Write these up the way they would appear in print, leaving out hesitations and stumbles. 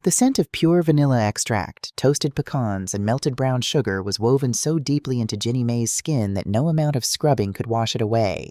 The scent of pure vanilla extract, toasted pecans, and melted brown sugar was woven so deeply into Ginny May's skin that no amount of scrubbing could wash it away.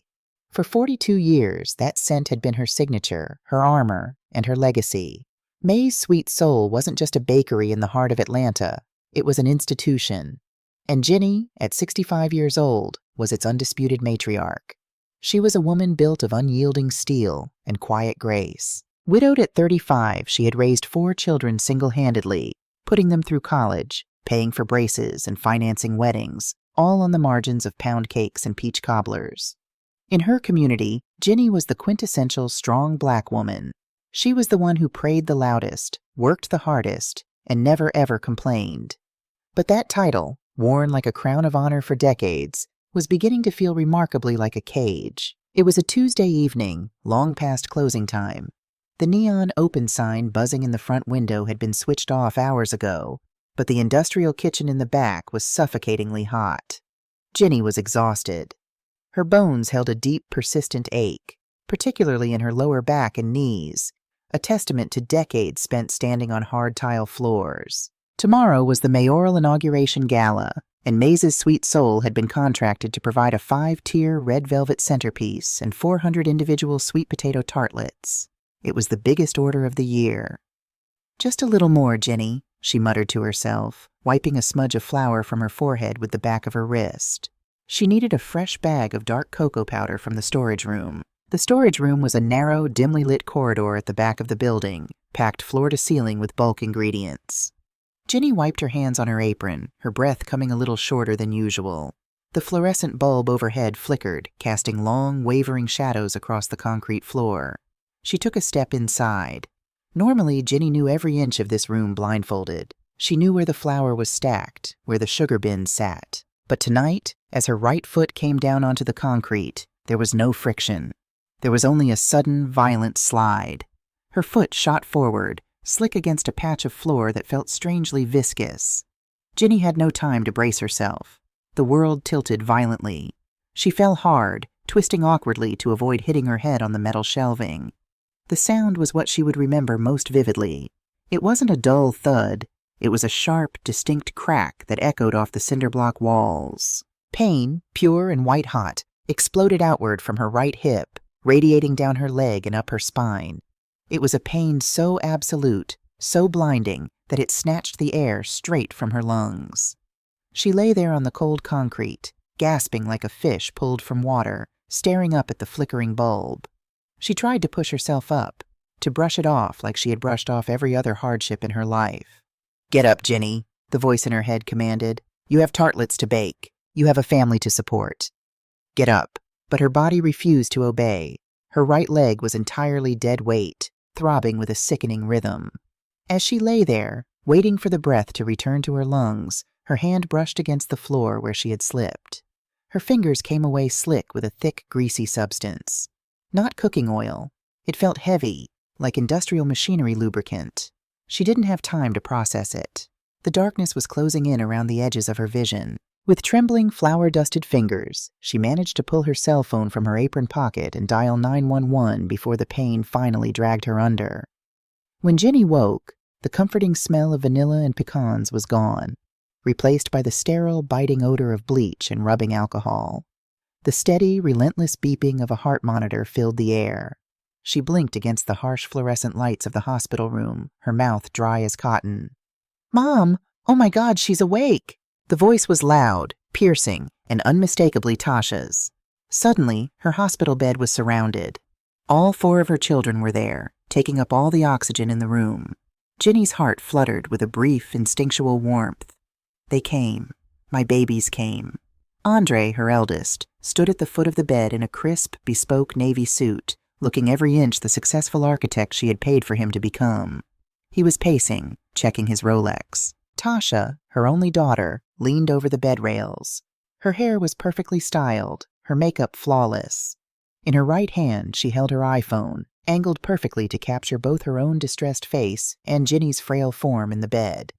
For 42 years, that scent had been her signature, her armor, and her legacy. May's Sweet Soul wasn't just a bakery in the heart of Atlanta. It was an institution. And Ginny, at 65 years old, was its undisputed matriarch. She was a woman built of unyielding steel and quiet grace. Widowed at 35, she had raised 4 children single-handedly, putting them through college, paying for braces and financing weddings, all on the margins of pound cakes and peach cobblers. In her community, Ginny was the quintessential strong black woman. She was the one who prayed the loudest, worked the hardest, and never ever complained. But that title, worn like a crown of honor for decades, was beginning to feel remarkably like a cage. It was a Tuesday evening, long past closing time. The neon open sign buzzing in the front window had been switched off hours ago, but the industrial kitchen in the back was suffocatingly hot. Ginny was exhausted. Her bones held a deep, persistent ache, particularly in her lower back and knees, a testament to decades spent standing on hard tile floors. Tomorrow was the mayoral inauguration gala, and Maze's Sweet Soul had been contracted to provide a 5-tier red velvet centerpiece and 400 individual sweet potato tartlets. It was the biggest order of the year. "Just a little more, Ginny," she muttered to herself, wiping a smudge of flour from her forehead with the back of her wrist. She needed a fresh bag of dark cocoa powder from the storage room. The storage room was a narrow, dimly lit corridor at the back of the building, packed floor to ceiling with bulk ingredients. Ginny wiped her hands on her apron, her breath coming a little shorter than usual. The fluorescent bulb overhead flickered, casting long, wavering shadows across the concrete floor. She took a step inside. Normally, Ginny knew every inch of this room blindfolded. She knew where the flour was stacked, where the sugar bins sat. But tonight, as her right foot came down onto the concrete, there was no friction. There was only a sudden, violent slide. Her foot shot forward, slick against a patch of floor that felt strangely viscous. Ginny had no time to brace herself. The world tilted violently. She fell hard, twisting awkwardly to avoid hitting her head on the metal shelving. The sound was what she would remember most vividly. It wasn't a dull thud. It was a sharp, distinct crack that echoed off the cinder-block walls. Pain, pure and white-hot, exploded outward from her right hip, radiating down her leg and up her spine. It was a pain so absolute, so blinding, that it snatched the air straight from her lungs. She lay there on the cold concrete, gasping like a fish pulled from water, staring up at the flickering bulb. She tried to push herself up, to brush it off like she had brushed off every other hardship in her life. "Get up, Ginny," the voice in her head commanded. "You have tartlets to bake. You have a family to support. Get up." But her body refused to obey. Her right leg was entirely dead weight, throbbing with a sickening rhythm. As she lay there, waiting for the breath to return to her lungs, her hand brushed against the floor where she had slipped. Her fingers came away slick with a thick, greasy substance. Not cooking oil. It felt heavy, like industrial machinery lubricant. She didn't have time to process it. The darkness was closing in around the edges of her vision. With trembling, flour-dusted fingers, she managed to pull her cell phone from her apron pocket and dial 911 before the pain finally dragged her under. When Ginny woke, the comforting smell of vanilla and pecans was gone, replaced by the sterile, biting odor of bleach and rubbing alcohol. The steady, relentless beeping of a heart monitor filled the air. She blinked against the harsh fluorescent lights of the hospital room, her mouth dry as cotton. "Mom! Oh my God, she's awake!" The voice was loud, piercing, and unmistakably Tasha's. Suddenly, her hospital bed was surrounded. All 4 of her children were there, taking up all the oxygen in the room. Ginny's heart fluttered with a brief, instinctual warmth. They came. My babies came. Andre, her eldest, stood at the foot of the bed in a crisp, bespoke navy suit, looking every inch the successful architect she had paid for him to become. He was pacing, checking his Rolex. Tasha, her only daughter, leaned over the bed rails. Her hair was perfectly styled, her makeup flawless. In her right hand, she held her iPhone, angled perfectly to capture both her own distressed face and Ginny's frail form in the bed.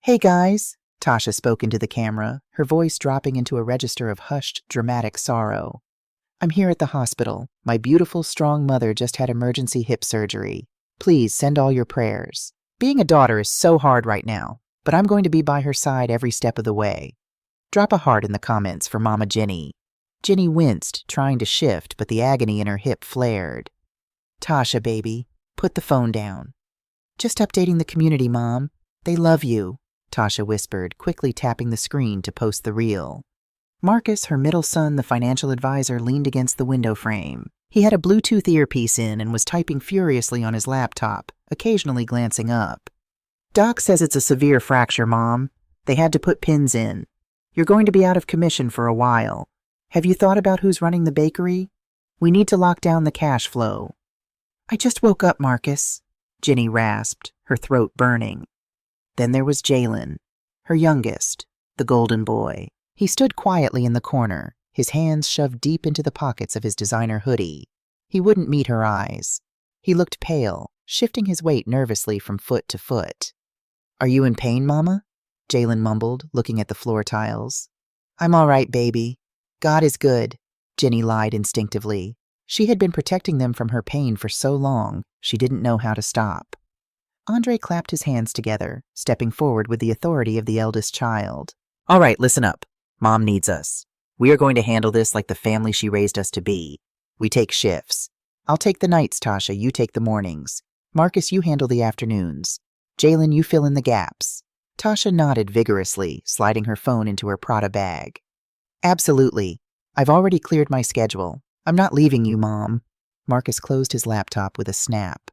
"Hey guys," Tasha spoke into the camera, her voice dropping into a register of hushed, dramatic sorrow. "I'm here at the hospital. My beautiful, strong mother just had emergency hip surgery. Please send all your prayers. Being a daughter is so hard right now, but I'm going to be by her side every step of the way. Drop a heart in the comments for Mama Ginny. Ginny winced, trying to shift, but the agony in her hip flared. Tasha, baby, put the phone down. Just updating the community, Mom. They love you, Tasha whispered, quickly tapping the screen to post the reel. Marcus, her middle son, the financial advisor, leaned against the window frame. He had a Bluetooth earpiece in and was typing furiously on his laptop, occasionally glancing up. Doc says it's a severe fracture, Mom. They had to put pins in. You're going to be out of commission for a while. Have you thought about who's running the bakery? We need to lock down the cash flow. I just woke up, Marcus, Ginny rasped, her throat burning. Then there was Jalen, her youngest, the golden boy. He stood quietly in the corner, his hands shoved deep into the pockets of his designer hoodie. He wouldn't meet her eyes. He looked pale, shifting his weight nervously from foot to foot. Are you in pain, Mama? Jalen mumbled, looking at the floor tiles. I'm all right, baby. God is good, Ginny lied instinctively. She had been protecting them from her pain for so long, she didn't know how to stop. Andre clapped his hands together, stepping forward with the authority of the eldest child. All right, listen up. Mom needs us. We are going to handle this like the family she raised us to be. We take shifts. I'll take the nights, Tasha. You take the mornings. Marcus, you handle the afternoons. Jalen, you fill in the gaps. Tasha nodded vigorously, sliding her phone into her Prada bag. Absolutely. I've already cleared my schedule. I'm not leaving you, Mom. Marcus closed his laptop with a snap.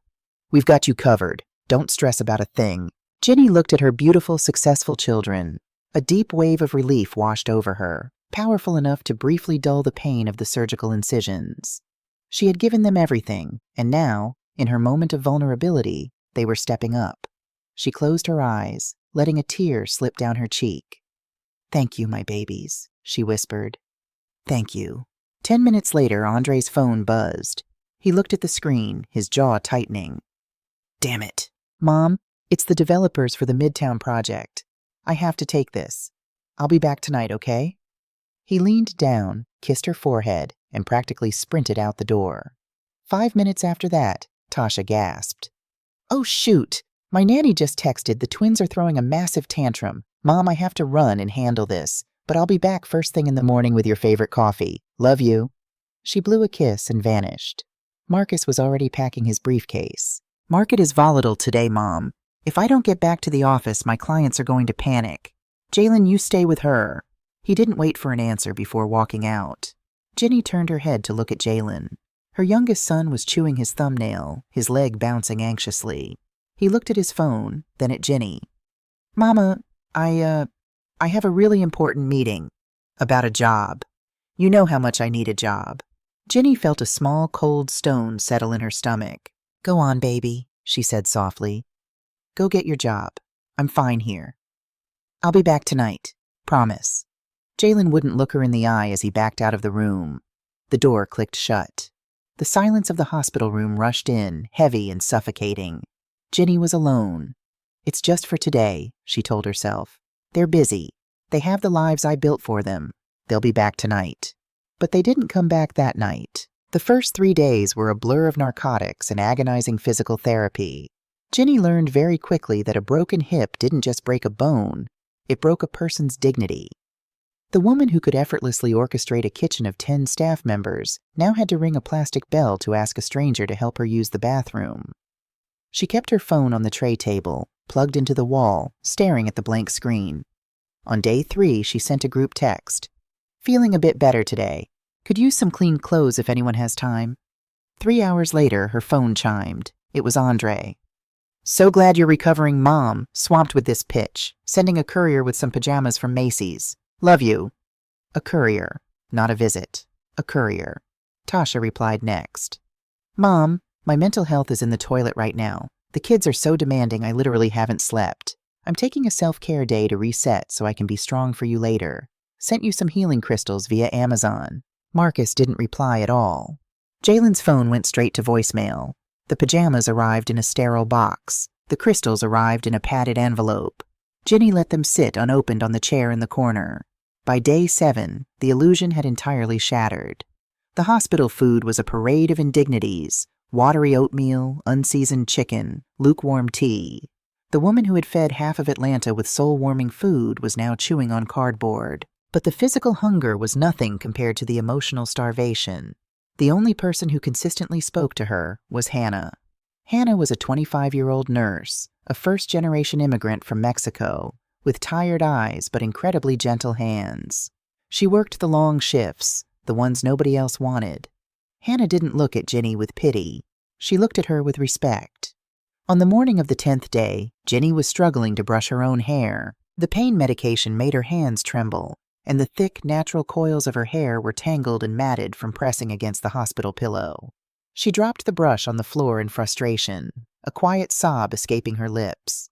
We've got you covered. Don't stress about a thing. Ginny looked at her beautiful, successful children. A deep wave of relief washed over her, powerful enough to briefly dull the pain of the surgical incisions. She had given them everything, and now, in her moment of vulnerability, they were stepping up. She closed her eyes, letting a tear slip down her cheek. Thank you, my babies, she whispered. Thank you. 10 minutes later, Andre's phone buzzed. He looked at the screen, his jaw tightening. Damn it. Mom, it's the developers for the Midtown project. I have to take this. I'll be back tonight, okay? He leaned down, kissed her forehead, and practically sprinted out the door. 5 minutes after that, Tasha gasped. Oh, shoot! My nanny just texted the twins are throwing a massive tantrum. Mom, I have to run and handle this, but I'll be back first thing in the morning with your favorite coffee. Love you. She blew a kiss and vanished. Marcus was already packing his briefcase. Market is volatile today, Mom. If I don't get back to the office, my clients are going to panic. Jalen, you stay with her. He didn't wait for an answer before walking out. Ginny turned her head to look at Jalen. Her youngest son was chewing his thumbnail, his leg bouncing anxiously. He looked at his phone, then at Ginny. Mama, I have a really important meeting. About a job. You know how much I need a job. Ginny felt a small, cold stone settle in her stomach. Go on, baby, she said softly. Go get your job. I'm fine here. I'll be back tonight. Promise. Jalen wouldn't look her in the eye as he backed out of the room. The door clicked shut. The silence of the hospital room rushed in, heavy and suffocating. Ginny was alone. It's just for today, she told herself. They're busy. They have the lives I built for them. They'll be back tonight. But they didn't come back that night. The first 3 days were a blur of narcotics and agonizing physical therapy. Ginny learned very quickly that a broken hip didn't just break a bone, it broke a person's dignity. The woman who could effortlessly orchestrate a kitchen of 10 staff members now had to ring a plastic bell to ask a stranger to help her use the bathroom. She kept her phone on the tray table, plugged into the wall, staring at the blank screen. On day 3, she sent a group text. Feeling a bit better today. Could use some clean clothes if anyone has time. 3 hours later, her phone chimed. It was Andre. So glad you're recovering, Mom, swamped with this pitch, sending a courier with some pajamas from Macy's. Love you. A courier, not a visit. A courier. Tasha replied next. Mom, my mental health is in the toilet right now. The kids are so demanding I literally haven't slept. I'm taking a self-care day to reset so I can be strong for you later. Sent you some healing crystals via Amazon. Marcus didn't reply at all. Jalen's phone went straight to voicemail. The pajamas arrived in a sterile box. The crystals arrived in a padded envelope. Ginny let them sit unopened on the chair in the corner. By day 7, the illusion had entirely shattered. The hospital food was a parade of indignities: watery oatmeal, unseasoned chicken, lukewarm tea. The woman who had fed half of Atlanta with soul-warming food was now chewing on cardboard. But the physical hunger was nothing compared to the emotional starvation. The only person who consistently spoke to her was Hannah. Hannah was a 25-year-old nurse, a first-generation immigrant from Mexico, with tired eyes but incredibly gentle hands. She worked the long shifts, the ones nobody else wanted. Hannah didn't look at Ginny with pity. She looked at her with respect. On the morning of the 10th day, Ginny was struggling to brush her own hair. The pain medication made her hands tremble, and the thick, natural coils of her hair were tangled and matted from pressing against the hospital pillow. She dropped the brush on the floor in frustration, a quiet sob escaping her lips.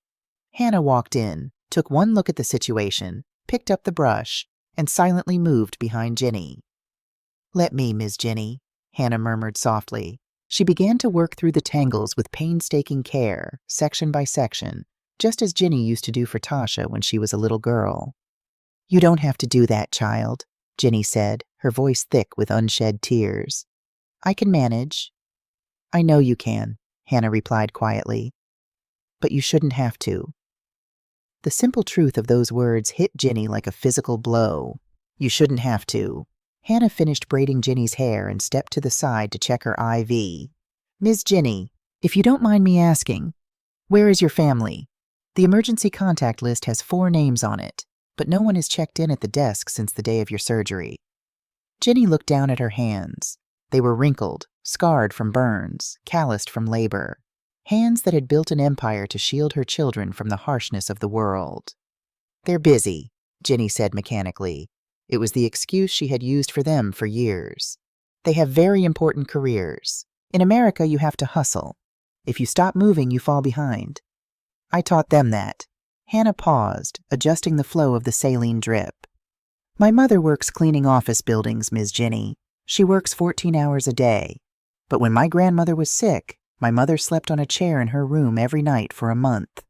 Hannah walked in, took one look at the situation, picked up the brush, and silently moved behind Ginny. "Let me, Miss Ginny," Hannah murmured softly. She began to work through the tangles with painstaking care, section by section, just as Ginny used to do for Tasha when she was a little girl. "You don't have to do that, child," Ginny said, her voice thick with unshed tears. "I can manage." "I know you can," Hannah replied quietly. "But you shouldn't have to." The simple truth of those words hit Ginny like a physical blow. You shouldn't have to. Hannah finished braiding Ginny's hair and stepped to the side to check her IV. "Ms. Ginny, if you don't mind me asking, where is your family? The emergency contact list has 4 names on it, but no one has checked in at the desk since the day of your surgery." Ginny looked down at her hands. They were wrinkled, scarred from burns, calloused from labor. Hands that had built an empire to shield her children from the harshness of the world. "They're busy," Ginny said mechanically. It was the excuse she had used for them for years. "They have very important careers. In America, you have to hustle. If you stop moving, you fall behind. I taught them that." Hannah paused, adjusting the flow of the saline drip. "My mother works cleaning office buildings, Ms. Ginny. She works 14 hours a day. But when my grandmother was sick, my mother slept on a chair in her room every night for a month.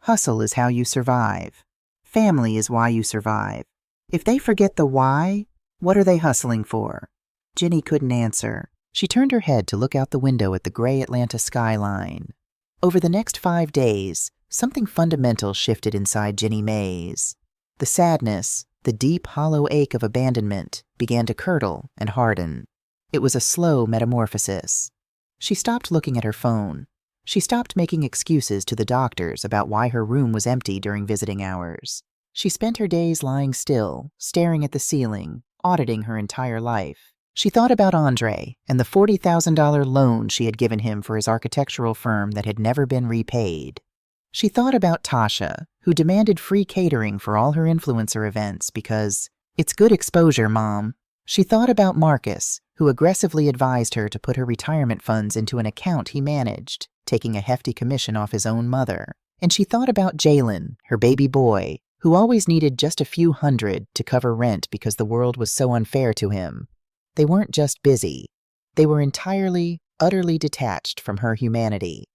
Hustle is how you survive. Family is why you survive. If they forget the why, what are they hustling for?" Ginny couldn't answer. She turned her head to look out the window at the gray Atlanta skyline. Over the next 5 days, something fundamental shifted inside Ginny Mays. The sadness, the deep, hollow ache of abandonment, began to curdle and harden. It was a slow metamorphosis. She stopped looking at her phone. She stopped making excuses to the doctors about why her room was empty during visiting hours. She spent her days lying still, staring at the ceiling, auditing her entire life. She thought about Andre and the $40,000 loan she had given him for his architectural firm that had never been repaid. She thought about Tasha, who demanded free catering for all her influencer events because, "It's good exposure, Mom." She thought about Marcus, who aggressively advised her to put her retirement funds into an account he managed, taking a hefty commission off his own mother. And she thought about Jalen, her baby boy, who always needed just a few hundred to cover rent because the world was so unfair to him. They weren't just busy. They were entirely, utterly detached from her humanity.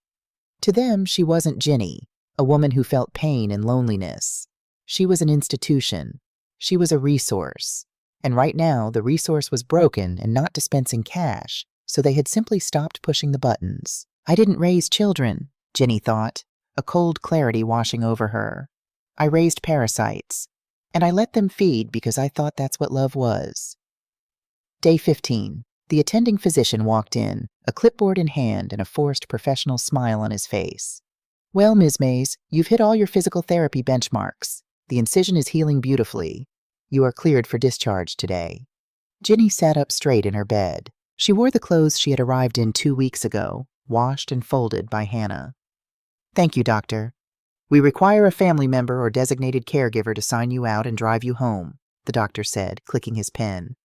To them, she wasn't Ginny, a woman who felt pain and loneliness. She was an institution. She was a resource. And right now, the resource was broken and not dispensing cash, so they had simply stopped pushing the buttons. "I didn't raise children," Ginny thought, a cold clarity washing over her. "I raised parasites, and I let them feed because I thought that's what love was." Day 15. The attending physician walked in, a clipboard in hand and a forced professional smile on his face. "Well, Ms. Mays, you've hit all your physical therapy benchmarks. The incision is healing beautifully. You are cleared for discharge today." Ginny sat up straight in her bed. She wore the clothes she had arrived in 2 weeks ago, washed and folded by Hannah. "Thank you, doctor. We require a family member or designated caregiver to sign you out and drive you home," the doctor said, clicking his pen.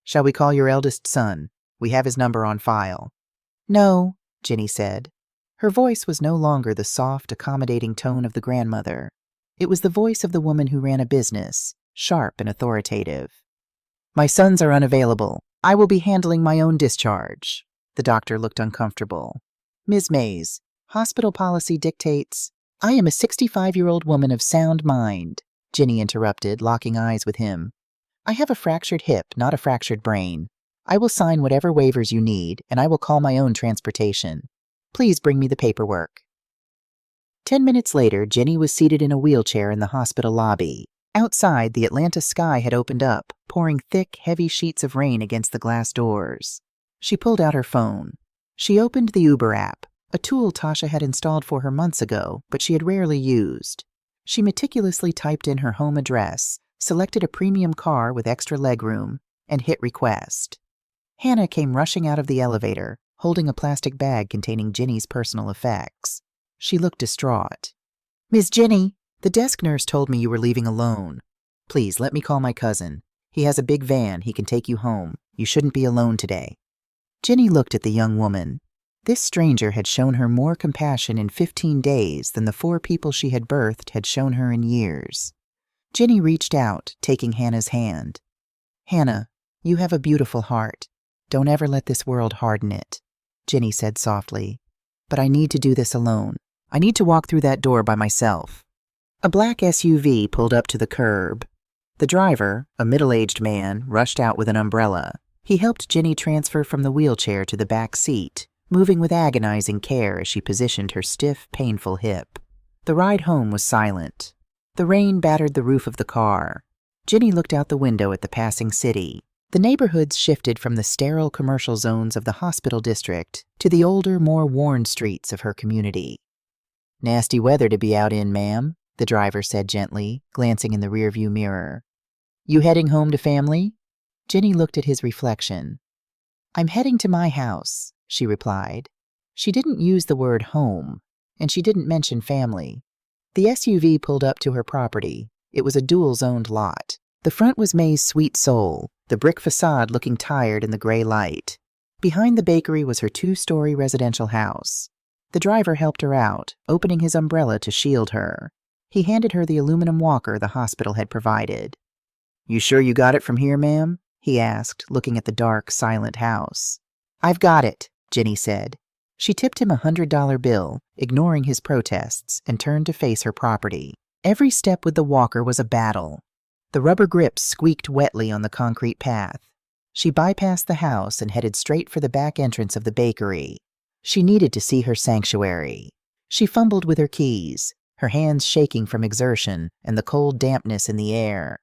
"Shall we call your eldest son? We have his number on file." "No," Ginny said. Her voice was no longer the soft, accommodating tone of the grandmother. It was the voice of the woman who ran a business, sharp and authoritative. "My sons are unavailable. I will be handling my own discharge." The doctor looked uncomfortable. "Ms. Mays, hospital policy dictates—" "I am a 65-year-old woman of sound mind," Ginny interrupted, locking eyes with him. "I have a fractured hip, not a fractured brain. I will sign whatever waivers you need, and I will call my own transportation. Please bring me the paperwork." 10 minutes later, Jenny was seated in a wheelchair in the hospital lobby. Outside, the Atlanta sky had opened up, pouring thick, heavy sheets of rain against the glass doors. She pulled out her phone. She opened the Uber app, a tool Tasha had installed for her months ago, but she had rarely used. She meticulously typed in her home address, selected a premium car with extra legroom, and hit request. Hannah came rushing out of the elevator, holding a plastic bag containing Jenny's personal effects. She looked distraught. "Miss Jenny, the desk nurse told me you were leaving alone. Please, let me call my cousin. He has a big van. He can take you home. You shouldn't be alone today." Jenny looked at the young woman. This stranger had shown her more compassion in 15 days than the 4 people she had birthed had shown her in years. Jenny reached out, taking Hannah's hand. "Hannah, you have a beautiful heart. Don't ever let this world harden it," Jenny said softly. "But I need to do this alone. I need to walk through that door by myself." A black SUV pulled up to the curb. The driver, a middle-aged man, rushed out with an umbrella. He helped Jenny transfer from the wheelchair to the back seat, moving with agonizing care as she positioned her stiff, painful hip. The ride home was silent. The rain battered the roof of the car. Jenny looked out the window at the passing city. The neighborhoods shifted from the sterile commercial zones of the hospital district to the older, more worn streets of her community. "Nasty weather to be out in, ma'am," the driver said gently, glancing in the rearview mirror. "You heading home to family?" Jenny looked at his reflection. "I'm heading to my house," she replied. She didn't use the word home, and she didn't mention family. The SUV pulled up to her property. It was a dual-zoned lot. The front was May's Sweet Soul, the brick facade looking tired in the gray light. Behind the bakery was her 2-story residential house. The driver helped her out, opening his umbrella to shield her. He handed her the aluminum walker the hospital had provided. "You sure you got it from here, ma'am?" he asked, looking at the dark, silent house. "I've got it," Jenny said. She tipped him a $100 bill, ignoring his protests, and turned to face her property. Every step with the walker was a battle. The rubber grips squeaked wetly on the concrete path. She bypassed the house and headed straight for the back entrance of the bakery. She needed to see her sanctuary. She fumbled with her keys, her hands shaking from exertion and the cold dampness in the air.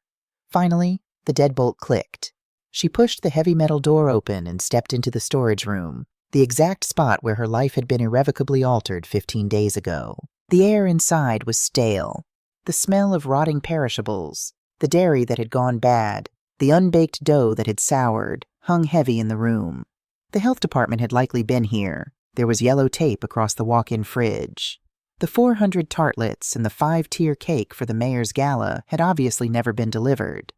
Finally, the deadbolt clicked. She pushed the heavy metal door open and stepped into the storage room, the exact spot where her life had been irrevocably altered 15 days ago. The air inside was stale. The smell of rotting perishables, the dairy that had gone bad, the unbaked dough that had soured, hung heavy in the room. The health department had likely been here. There was yellow tape across the walk-in fridge. The 400 tartlets and the 5-tier cake for the mayor's gala had obviously never been delivered.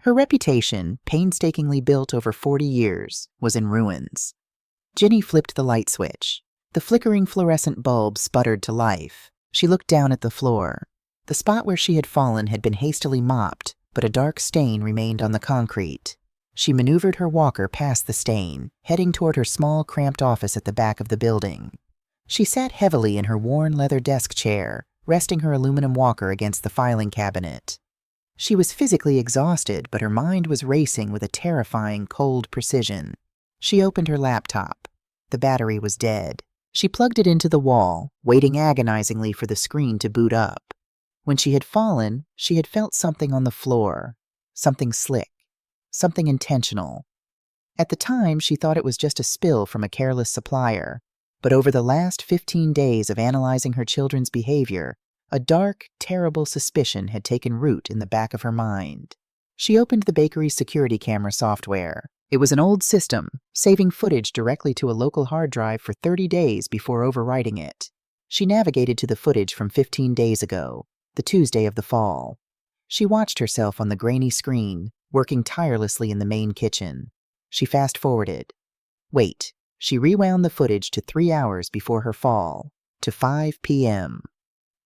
Her reputation, painstakingly built over 40 years, was in ruins. Jenny flipped the light switch. The flickering fluorescent bulb sputtered to life. She looked down at the floor. The spot where she had fallen had been hastily mopped, but a dark stain remained on the concrete. She maneuvered her walker past the stain, heading toward her small, cramped office at the back of the building. She sat heavily in her worn leather desk chair, resting her aluminum walker against the filing cabinet. She was physically exhausted, but her mind was racing with a terrifying, cold precision. She opened her laptop. The battery was dead. She plugged it into the wall, waiting agonizingly for the screen to boot up. When she had fallen, she had felt something on the floor. Something slick. Something intentional. At the time, she thought it was just a spill from a careless supplier, but over the last 15 days of analyzing her children's behavior, a dark, terrible suspicion had taken root in the back of her mind. She opened the bakery's security camera software. It was an old system, saving footage directly to a local hard drive for 30 days before overwriting it. She navigated to the footage from 15 days ago, the Tuesday of the fall. She watched herself on the grainy screen, working tirelessly in the main kitchen. She fast-forwarded. Wait, she rewound the footage to 3 hours before her fall, to 5 p.m.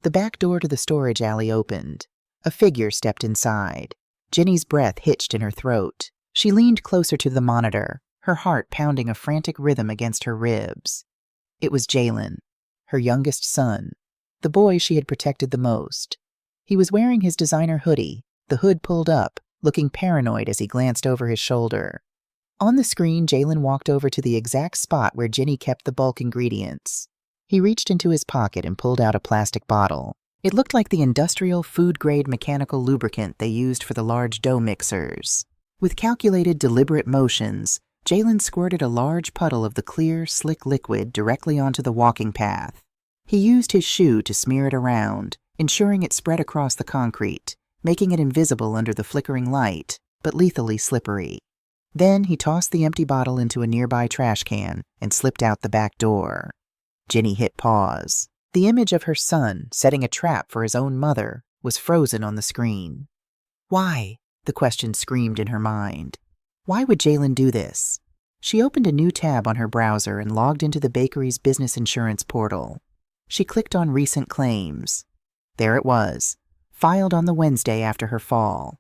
The back door to the storage alley opened. A figure stepped inside. Jenny's breath hitched in her throat. She leaned closer to the monitor, her heart pounding a frantic rhythm against her ribs. It was Jalen, her youngest son, the boy she had protected the most. He was wearing his designer hoodie, the hood pulled up, looking paranoid as he glanced over his shoulder. On the screen, Jalen walked over to the exact spot where Jenny kept the bulk ingredients. He reached into his pocket and pulled out a plastic bottle. It looked like the industrial food-grade mechanical lubricant they used for the large dough mixers. With calculated, deliberate motions, Jalen squirted a large puddle of the clear, slick liquid directly onto the walking path. He used his shoe to smear it around, ensuring it spread across the concrete, making it invisible under the flickering light, but lethally slippery. Then he tossed the empty bottle into a nearby trash can and slipped out the back door. Ginny hit pause. The image of her son setting a trap for his own mother was frozen on the screen. Why? The question screamed in her mind. Why would Jalen do this? She opened a new tab on her browser and logged into the bakery's business insurance portal. She clicked on recent claims. There it was, filed on the Wednesday after her fall.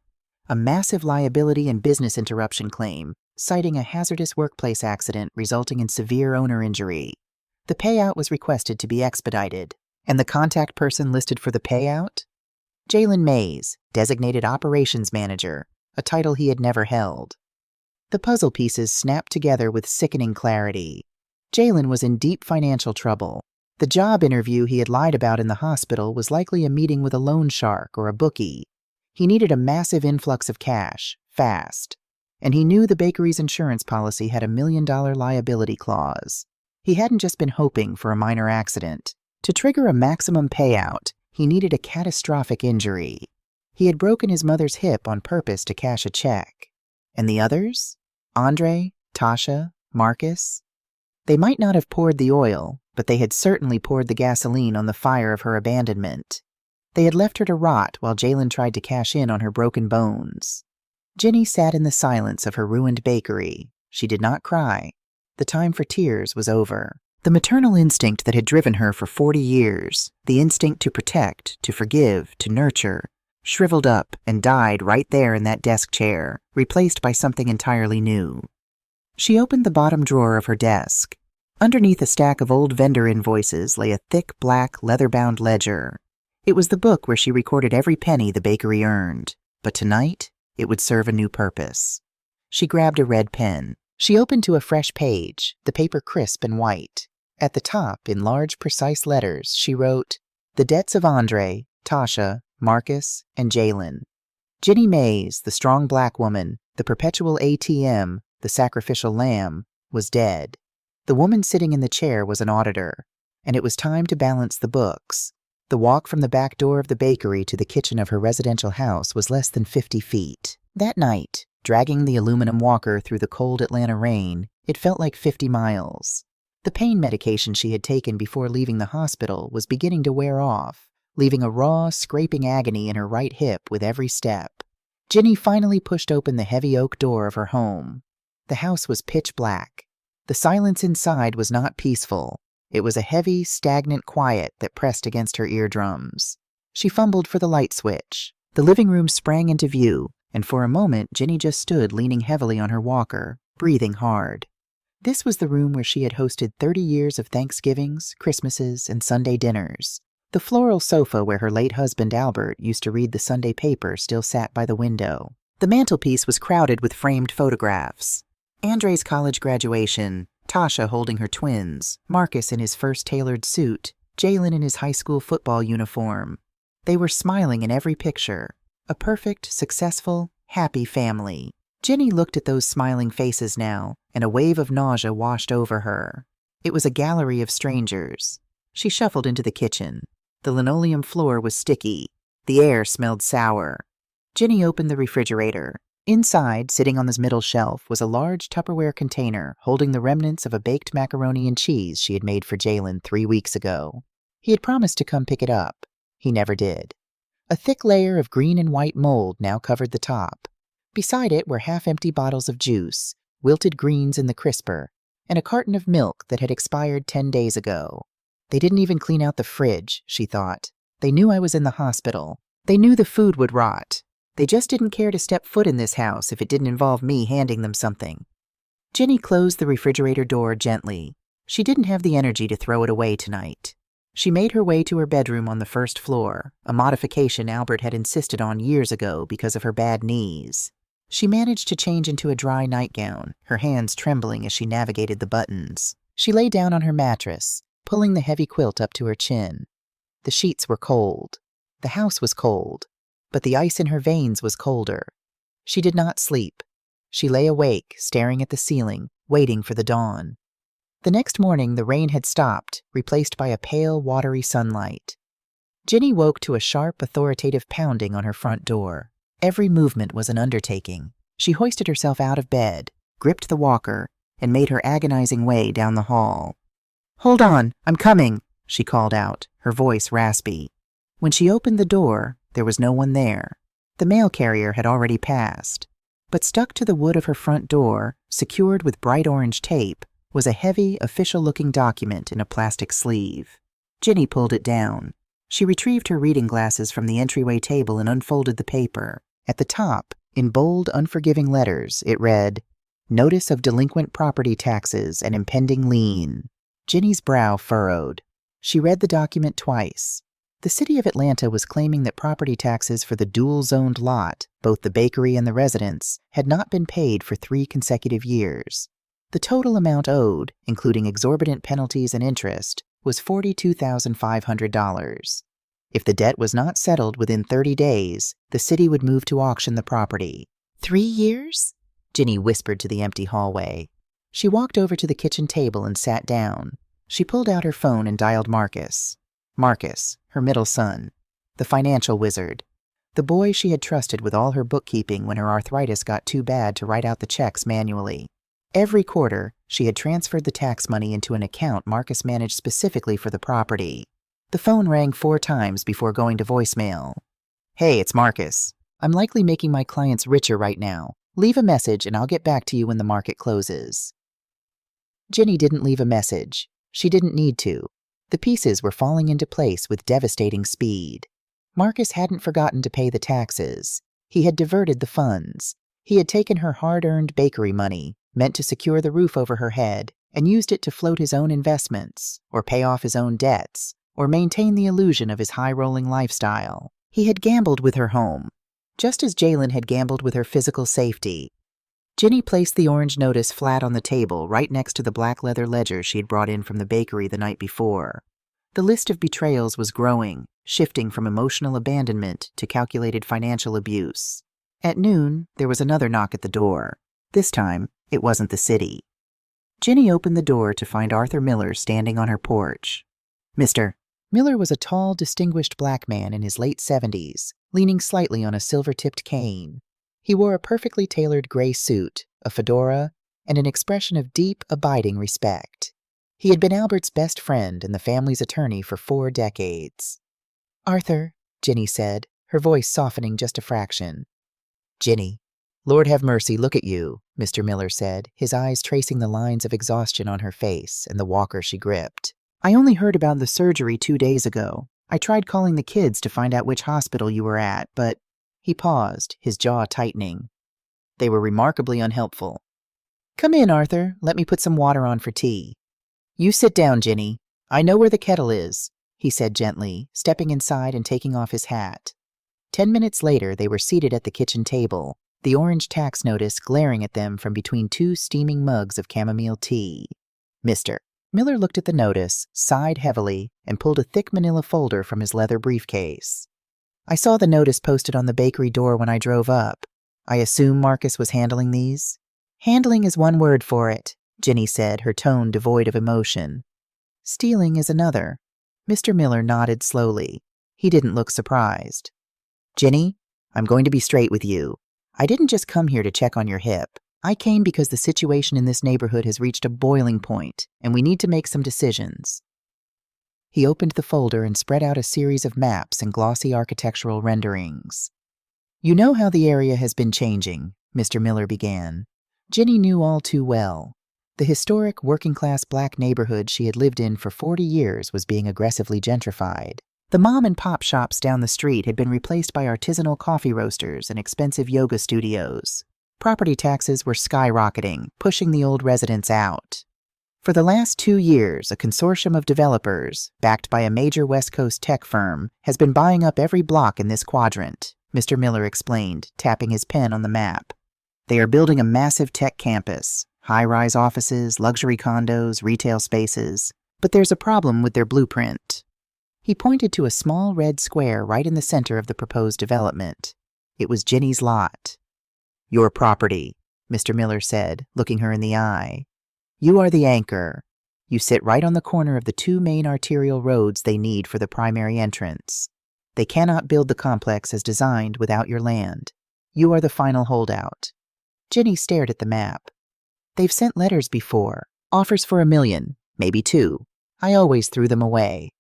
A massive liability and business interruption claim, citing a hazardous workplace accident resulting in severe owner injury. The payout was requested to be expedited, and the contact person listed for the payout? Jalen Mays, designated operations manager, a title he had never held. The puzzle pieces snapped together with sickening clarity. Jalen was in deep financial trouble. The job interview he had lied about in the hospital was likely a meeting with a loan shark or a bookie. He needed a massive influx of cash, fast. And he knew the bakery's insurance policy had $1 million liability clause. He hadn't just been hoping for a minor accident. To trigger a maximum payout, he needed a catastrophic injury. He had broken his mother's hip on purpose to cash a check. And the others? Andre, Tasha, Marcus? They might not have poured the oil, but they had certainly poured the gasoline on the fire of her abandonment. They had left her to rot while Jalen tried to cash in on her broken bones. Ginny sat in the silence of her ruined bakery. She did not cry. The time for tears was over. The maternal instinct that had driven her for 40 years, the instinct to protect, to forgive, to nurture, shriveled up and died right there in that desk chair, replaced by something entirely new. She opened the bottom drawer of her desk. Underneath a stack of old vendor invoices lay a thick, black, leather-bound ledger. It was the book where she recorded every penny the bakery earned, but tonight it would serve a new purpose. She grabbed a red pen. She opened to a fresh page, the paper crisp and white. At the top, in large, precise letters, she wrote, "The debts of Andre, Tasha, Marcus, and Jalen." Ginny Mays, the strong black woman, the perpetual ATM, the sacrificial lamb, was dead. The woman sitting in the chair was an auditor, and it was time to balance the books. The walk from the back door of the bakery to the kitchen of her residential house was less than 50 feet. That night, dragging the aluminum walker through the cold Atlanta rain, it felt like 50 miles. The pain medication she had taken before leaving the hospital was beginning to wear off, leaving a raw, scraping agony in her right hip with every step. Ginny finally pushed open the heavy oak door of her home. The house was pitch black. The silence inside was not peaceful. It was a heavy, stagnant quiet that pressed against her eardrums. She fumbled for the light switch. The living room sprang into view, and for a moment Ginny just stood leaning heavily on her walker, breathing hard. This was the room where she had hosted 30 years of Thanksgivings, Christmases, and Sunday dinners. The floral sofa where her late husband Albert used to read the Sunday paper still sat by the window. The mantelpiece was crowded with framed photographs. Andre's college graduation, Tasha holding her twins, Marcus in his first tailored suit, Jalen in his high school football uniform. They were smiling in every picture. A perfect, successful, happy family. Ginny looked at those smiling faces now, and a wave of nausea washed over her. It was a gallery of strangers. She shuffled into the kitchen. The linoleum floor was sticky. The air smelled sour. Ginny opened the refrigerator. Inside, sitting on this middle shelf, was a large Tupperware container holding the remnants of a baked macaroni and cheese she had made for Jalen 3 weeks ago. He had promised to come pick it up. He never did. A thick layer of green and white mold now covered the top. Beside it were half-empty bottles of juice, wilted greens in the crisper, and a carton of milk that had expired 10 days ago. They didn't even clean out the fridge, she thought. They knew I was in the hospital. They knew the food would rot. They just didn't care to step foot in this house if it didn't involve me handing them something. Ginny closed the refrigerator door gently. She didn't have the energy to throw it away tonight. She made her way to her bedroom on the first floor, a modification Albert had insisted on years ago because of her bad knees. She managed to change into a dry nightgown, her hands trembling as she navigated the buttons. She lay down on her mattress, pulling the heavy quilt up to her chin. The sheets were cold. The house was cold, but the ice in her veins was colder. She did not sleep. She lay awake, staring at the ceiling, waiting for the dawn. The next morning, the rain had stopped, replaced by a pale, watery sunlight. Ginny woke to a sharp, authoritative pounding on her front door. Every movement was an undertaking. She hoisted herself out of bed, gripped the walker, and made her agonizing way down the hall. "Hold on, I'm coming," she called out, her voice raspy. When she opened the door, there was no one there. The mail carrier had already passed. But stuck to the wood of her front door, secured with bright orange tape, was a heavy, official-looking document in a plastic sleeve. Ginny pulled it down. She retrieved her reading glasses from the entryway table and unfolded the paper. At the top, in bold, unforgiving letters, it read, "Notice of delinquent property taxes and impending lien." Ginny's brow furrowed. She read the document twice. The city of Atlanta was claiming that property taxes for the dual-zoned lot, both the bakery and the residence, had not been paid for 3 consecutive years. The total amount owed, including exorbitant penalties and interest, was $42,500. If the debt was not settled within 30 days, the city would move to auction the property. 3 years? Ginny whispered to the empty hallway. She walked over to the kitchen table and sat down. She pulled out her phone and dialed Marcus. Marcus, her middle son, the financial wizard, the boy she had trusted with all her bookkeeping when her arthritis got too bad to write out the checks manually. Every quarter, she had transferred the tax money into an account Marcus managed specifically for the property. The phone rang 4 times before going to voicemail. "Hey, it's Marcus. I'm likely making my clients richer right now. Leave a message and I'll get back to you when the market closes." Ginny didn't leave a message. She didn't need to. The pieces were falling into place with devastating speed. Marcus hadn't forgotten to pay the taxes. He had diverted the funds. He had taken her hard-earned bakery money, meant to secure the roof over her head, and used it to float his own investments, or pay off his own debts, or maintain the illusion of his high-rolling lifestyle. He had gambled with her home, just as Jalen had gambled with her physical safety. Ginny placed the orange notice flat on the table right next to the black leather ledger she had brought in from the bakery the night before. The list of betrayals was growing, shifting from emotional abandonment to calculated financial abuse. At noon, there was another knock at the door. This time, it wasn't the city. Ginny opened the door to find Arthur Miller standing on her porch. "Mr." Miller was a tall, distinguished black man in his late 70s, leaning slightly on a silver-tipped cane. He wore a perfectly tailored gray suit, a fedora, and an expression of deep, abiding respect. He had been Albert's best friend and the family's attorney for 4 decades. "Arthur," Ginny said, her voice softening just a fraction. "Ginny, Lord have mercy, look at you," Mr. Miller said, his eyes tracing the lines of exhaustion on her face and the walker she gripped. "I only heard about the surgery 2 days ago. I tried calling the kids to find out which hospital you were at, but..." He paused, his jaw tightening. "They were remarkably unhelpful." "Come in, Arthur. Let me put some water on for tea." "You sit down, Ginny. I know where the kettle is," he said gently, stepping inside and taking off his hat. 10 minutes later, they were seated at the kitchen table, the orange tax notice glaring at them from between 2 steaming mugs of chamomile tea. "Mr." Miller looked at the notice, sighed heavily, and pulled a thick manila folder from his leather briefcase. "I saw the notice posted on the bakery door when I drove up. I assume Marcus was handling these?" "Handling is one word for it," Ginny said, her tone devoid of emotion. "Stealing is another." Mr. Miller nodded slowly. He didn't look surprised. "Ginny, I'm going to be straight with you. I didn't just come here to check on your hip. I came because the situation in this neighborhood has reached a boiling point, and we need to make some decisions." He opened the folder and spread out a series of maps and glossy architectural renderings. "You know how the area has been changing," Mr. Miller began. Ginny knew all too well. The historic, working-class black neighborhood she had lived in for 40 years was being aggressively gentrified. The mom-and-pop shops down the street had been replaced by artisanal coffee roasters and expensive yoga studios. Property taxes were skyrocketing, pushing the old residents out. For the last 2 years, a consortium of developers, backed by a major West Coast tech firm, has been buying up every block in this quadrant, Mr. Miller explained, tapping his pen on the map. They are building a massive tech campus, high-rise offices, luxury condos, retail spaces. But there's a problem with their blueprint. He pointed to a small red square right in the center of the proposed development. It was Ginny's lot. "Your property," Mr. Miller said, looking her in the eye. "You are the anchor. You sit right on the corner of the two main arterial roads they need for the primary entrance. They cannot build the complex as designed without your land. You are the final holdout." Ginny stared at the map. "They've sent letters before, offers for $1 million, maybe $2 million. I always threw them away.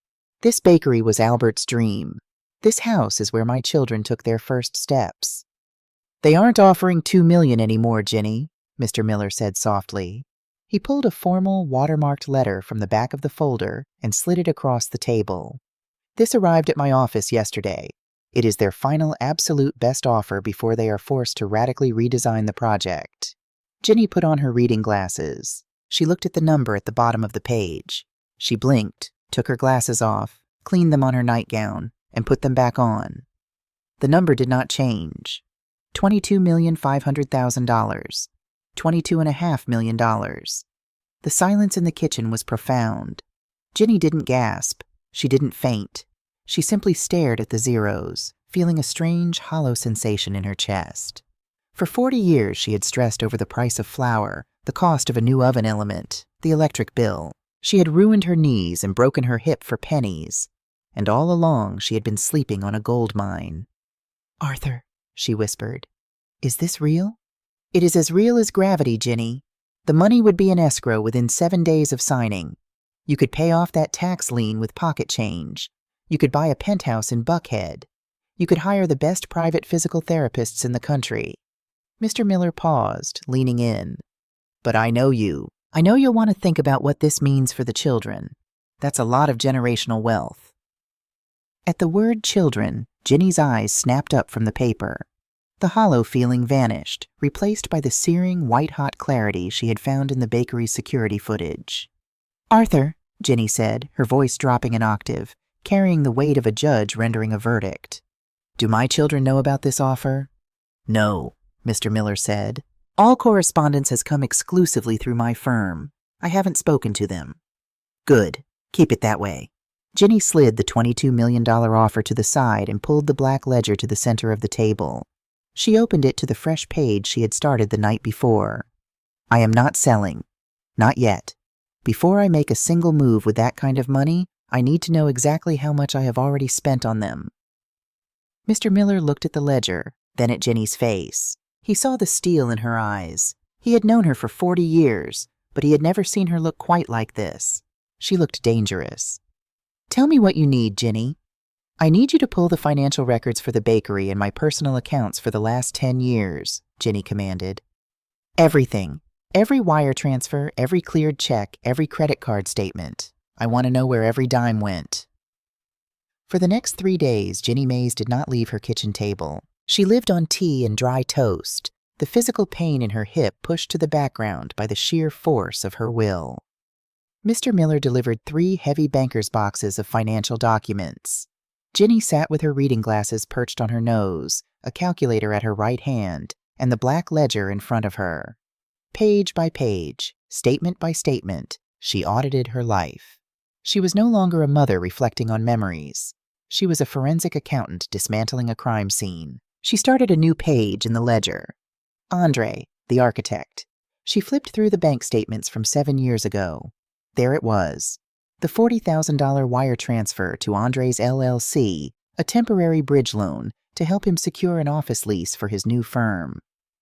This bakery was Albert's dream. This house is where my children took their first steps." "They aren't offering $2 million anymore, Ginny," Mr. Miller said softly. He pulled a formal, watermarked letter from the back of the folder and slid it across the table. "This arrived at my office yesterday. It is their final absolute best offer before they are forced to radically redesign the project." Ginny put on her reading glasses. She looked at the number at the bottom of the page. She blinked, took her glasses off, cleaned them on her nightgown, and put them back on. The number did not change. $22,500,000. $22.5 million. The silence in the kitchen was profound. Ginny didn't gasp. She didn't faint. She simply stared at the zeros, feeling a strange, hollow sensation in her chest. For 40 years she had stressed over the price of flour, the cost of a new oven element, the electric bill. She had ruined her knees and broken her hip for pennies. And all along she had been sleeping on a gold mine. "Arthur," she whispered, "is this real?" "It is as real as gravity, Ginny. The money would be in escrow within 7 days of signing. You could pay off that tax lien with pocket change. You could buy a penthouse in Buckhead. You could hire the best private physical therapists in the country." Mr. Miller paused, leaning in. "But I know you. I know you'll want to think about what this means for the children. That's a lot of generational wealth." At the word children, Ginny's eyes snapped up from the paper. The hollow feeling vanished, replaced by the searing, white-hot clarity she had found in the bakery's security footage. "Arthur," Ginny said, her voice dropping an octave, carrying the weight of a judge rendering a verdict. "Do my children know about this offer?" "No," Mr. Miller said. "All correspondence has come exclusively through my firm. I haven't spoken to them." "Good. Keep it that way." Ginny slid the $22 million offer to the side and pulled the black ledger to the center of the table. She opened it to the fresh page she had started the night before. "I am not selling. Not yet. Before I make a single move with that kind of money, I need to know exactly how much I have already spent on them." Mr. Miller looked at the ledger, then at Ginny's face. He saw the steel in her eyes. He had known her for 40 years, but he had never seen her look quite like this. She looked dangerous. "Tell me what you need, Ginny." "I need you to pull the financial records for the bakery and my personal accounts for the last 10 years, Ginny commanded. "Everything. Every wire transfer, every cleared check, every credit card statement. I want to know where every dime went." For the next 3 days, Ginny Mays did not leave her kitchen table. She lived on tea and dry toast, the physical pain in her hip pushed to the background by the sheer force of her will. Mr. Miller delivered 3 heavy banker's boxes of financial documents. Ginny sat with her reading glasses perched on her nose, a calculator at her right hand, and the black ledger in front of her. Page by page, statement by statement, she audited her life. She was no longer a mother reflecting on memories. She was a forensic accountant dismantling a crime scene. She started a new page in the ledger. Andre, the architect. She flipped through the bank statements from 7 years ago. There it was. The $40,000 wire transfer to Andre's LLC, a temporary bridge loan to help him secure an office lease for his new firm.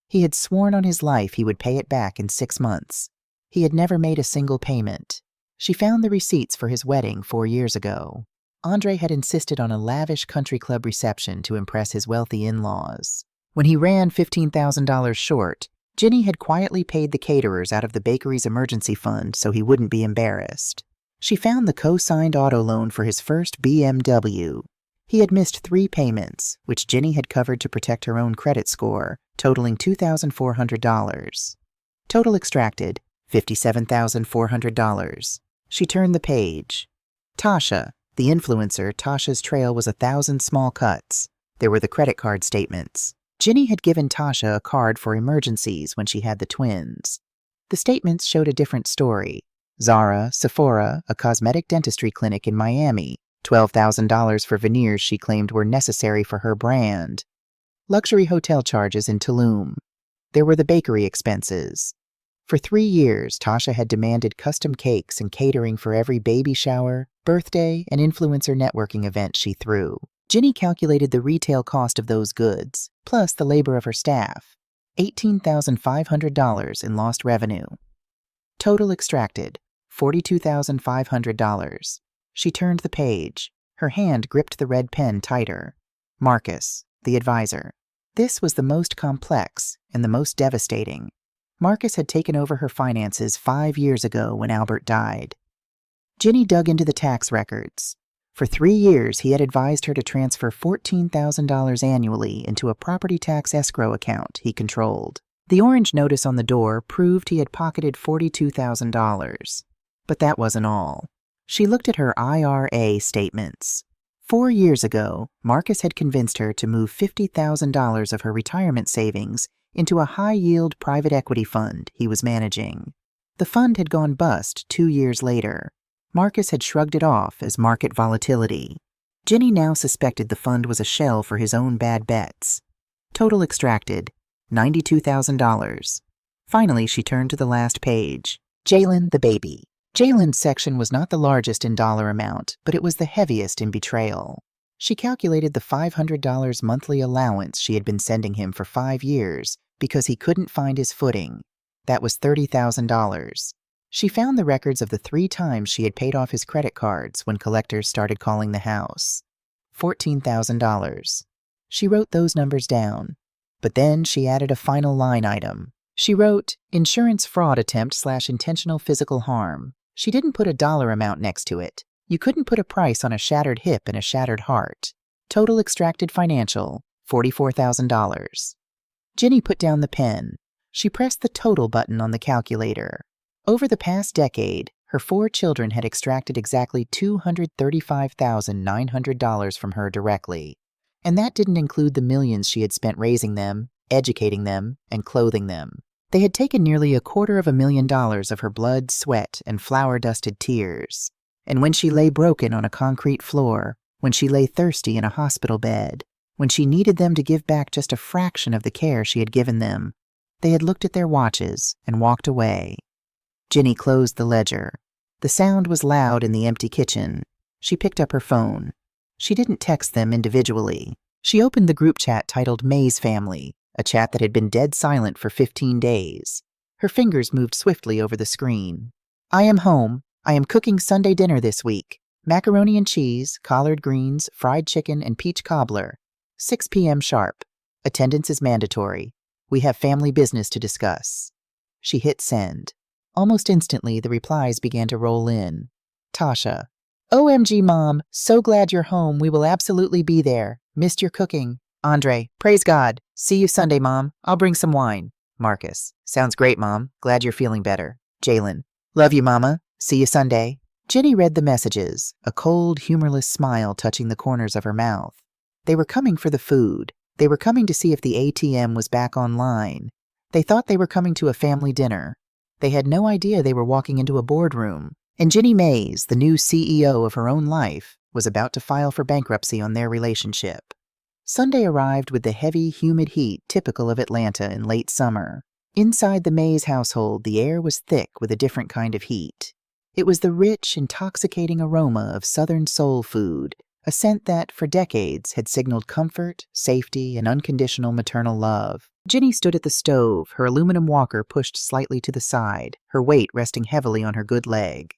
He had sworn on his life he would pay it back in 6 months. He had never made a single payment. She found the receipts for his wedding 4 years ago. Andre had insisted on a lavish country club reception to impress his wealthy in-laws. When he ran $15,000 short, Ginny had quietly paid the caterers out of the bakery's emergency fund so he wouldn't be embarrassed. She found the co-signed auto loan for his first BMW. He had missed 3 payments, which Ginny had covered to protect her own credit score, totaling $2,400. Total extracted, $57,400. She turned the page. Tasha, the influencer, Tasha's trail was 1,000 small cuts. There were the credit card statements. Ginny had given Tasha a card for emergencies when she had the twins. The statements showed a different story. Zara, Sephora, a cosmetic dentistry clinic in Miami, $12,000 for veneers she claimed were necessary for her brand. Luxury hotel charges in Tulum. There were the bakery expenses. For 3 years, Tasha had demanded custom cakes and catering for every baby shower, birthday, and influencer networking event she threw. Ginny calculated the retail cost of those goods, plus the labor of her staff. $18,500 in lost revenue. Total extracted, $42,500. She turned the page. Her hand gripped the red pen tighter. Marcus, the advisor. This was the most complex and the most devastating. Marcus had taken over her finances 5 years ago when Albert died. Ginny dug into the tax records. For 3 years, he had advised her to transfer $14,000 annually into a property tax escrow account he controlled. The orange notice on the door proved he had pocketed $42,000. But that wasn't all. She looked at her IRA statements. 4 years ago, Marcus had convinced her to move $50,000 of her retirement savings into a high-yield private equity fund he was managing. The fund had gone bust 2 years later. Marcus had shrugged it off as market volatility. Ginny now suspected the fund was a shell for his own bad bets. Total extracted, $92,000. Finally, she turned to the last page. Jalen the baby. Jalen's section was not the largest in dollar amount, but it was the heaviest in betrayal. She calculated the $500 monthly allowance she had been sending him for 5 years because he couldn't find his footing. That was $30,000. She found the records of the 3 times she had paid off his credit cards when collectors started calling the house. $14,000. She wrote those numbers down. But then she added a final line item. She wrote, insurance fraud attempt/intentional physical harm. She didn't put a dollar amount next to it. You couldn't put a price on a shattered hip and a shattered heart. Total extracted financial, $44,000. Ginny put down the pen. She pressed the total button on the calculator. Over the past decade, her 4 children had extracted exactly $235,900 from her directly. And that didn't include the millions she had spent raising them, educating them, and clothing them. They had taken nearly $250,000 of her blood, sweat, and flour-dusted tears. And when she lay broken on a concrete floor, when she lay thirsty in a hospital bed, when she needed them to give back just a fraction of the care she had given them, they had looked at their watches and walked away. Ginny closed the ledger. The sound was loud in the empty kitchen. She picked up her phone. She didn't text them individually. She opened the group chat titled May's Family, a chat that had been dead silent for 15 days. Her fingers moved swiftly over the screen. I am home. I am cooking Sunday dinner this week. Macaroni and cheese, collard greens, fried chicken, and peach cobbler. 6 p.m. sharp. Attendance is mandatory. We have family business to discuss. She hit send. Almost instantly, the replies began to roll in. Tasha. OMG, Mom. So glad you're home. We will absolutely be there. Missed your cooking. Andre. Praise God. See you Sunday, Mom. I'll bring some wine. Marcus. Sounds great, Mom. Glad you're feeling better. Jalen. Love you, Mama. See you Sunday. Ginny read the messages, a cold, humorless smile touching the corners of her mouth. They were coming for the food. They were coming to see if the ATM was back online. They thought they were coming to a family dinner. They had no idea they were walking into a boardroom. And Ginny Mays, the new CEO of her own life, was about to file for bankruptcy on their relationship. Sunday arrived with the heavy, humid heat typical of Atlanta in late summer. Inside the Mays household, the air was thick with a different kind of heat. It was the rich, intoxicating aroma of Southern soul food, a scent that, for decades, had signaled comfort, safety, and unconditional maternal love. Ginny stood at the stove, her aluminum walker pushed slightly to the side, her weight resting heavily on her good leg.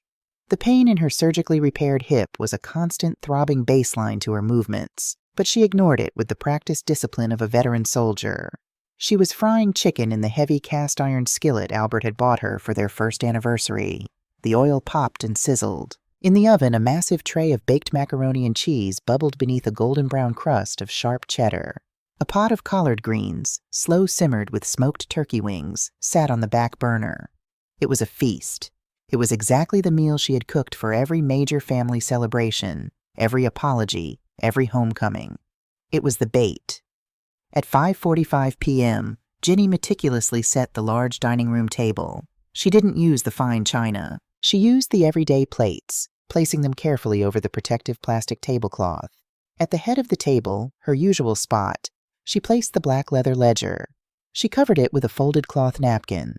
The pain in her surgically repaired hip was a constant throbbing baseline to her movements, but she ignored it with the practiced discipline of a veteran soldier. She was frying chicken in the heavy cast-iron skillet Albert had bought her for their first anniversary. The oil popped and sizzled. In the oven, a massive tray of baked macaroni and cheese bubbled beneath a golden brown crust of sharp cheddar. A pot of collard greens, slow simmered with smoked turkey wings, sat on the back burner. It was a feast. It was exactly the meal she had cooked for every major family celebration, every apology, every homecoming. It was the bait. At 5:45 p.m., Ginny meticulously set the large dining room table. She didn't use the fine china. She used the everyday plates, placing them carefully over the protective plastic tablecloth. At the head of the table, her usual spot, she placed the black leather ledger. She covered it with a folded cloth napkin.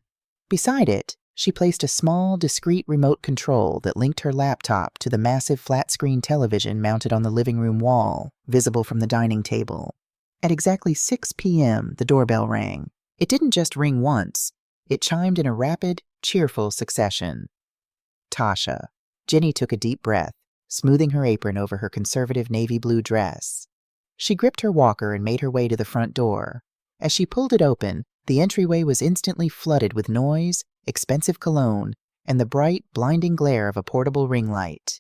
Beside it, she placed a small, discreet remote control that linked her laptop to the massive flat-screen television mounted on the living room wall, visible from the dining table. At exactly 6 p.m., the doorbell rang. It didn't just ring once. It chimed in a rapid, cheerful succession. Tasha. Jenny took a deep breath, smoothing her apron over her conservative navy blue dress. She gripped her walker and made her way to the front door. As she pulled it open, the entryway was instantly flooded with noise, expensive cologne, and the bright, blinding glare of a portable ring light.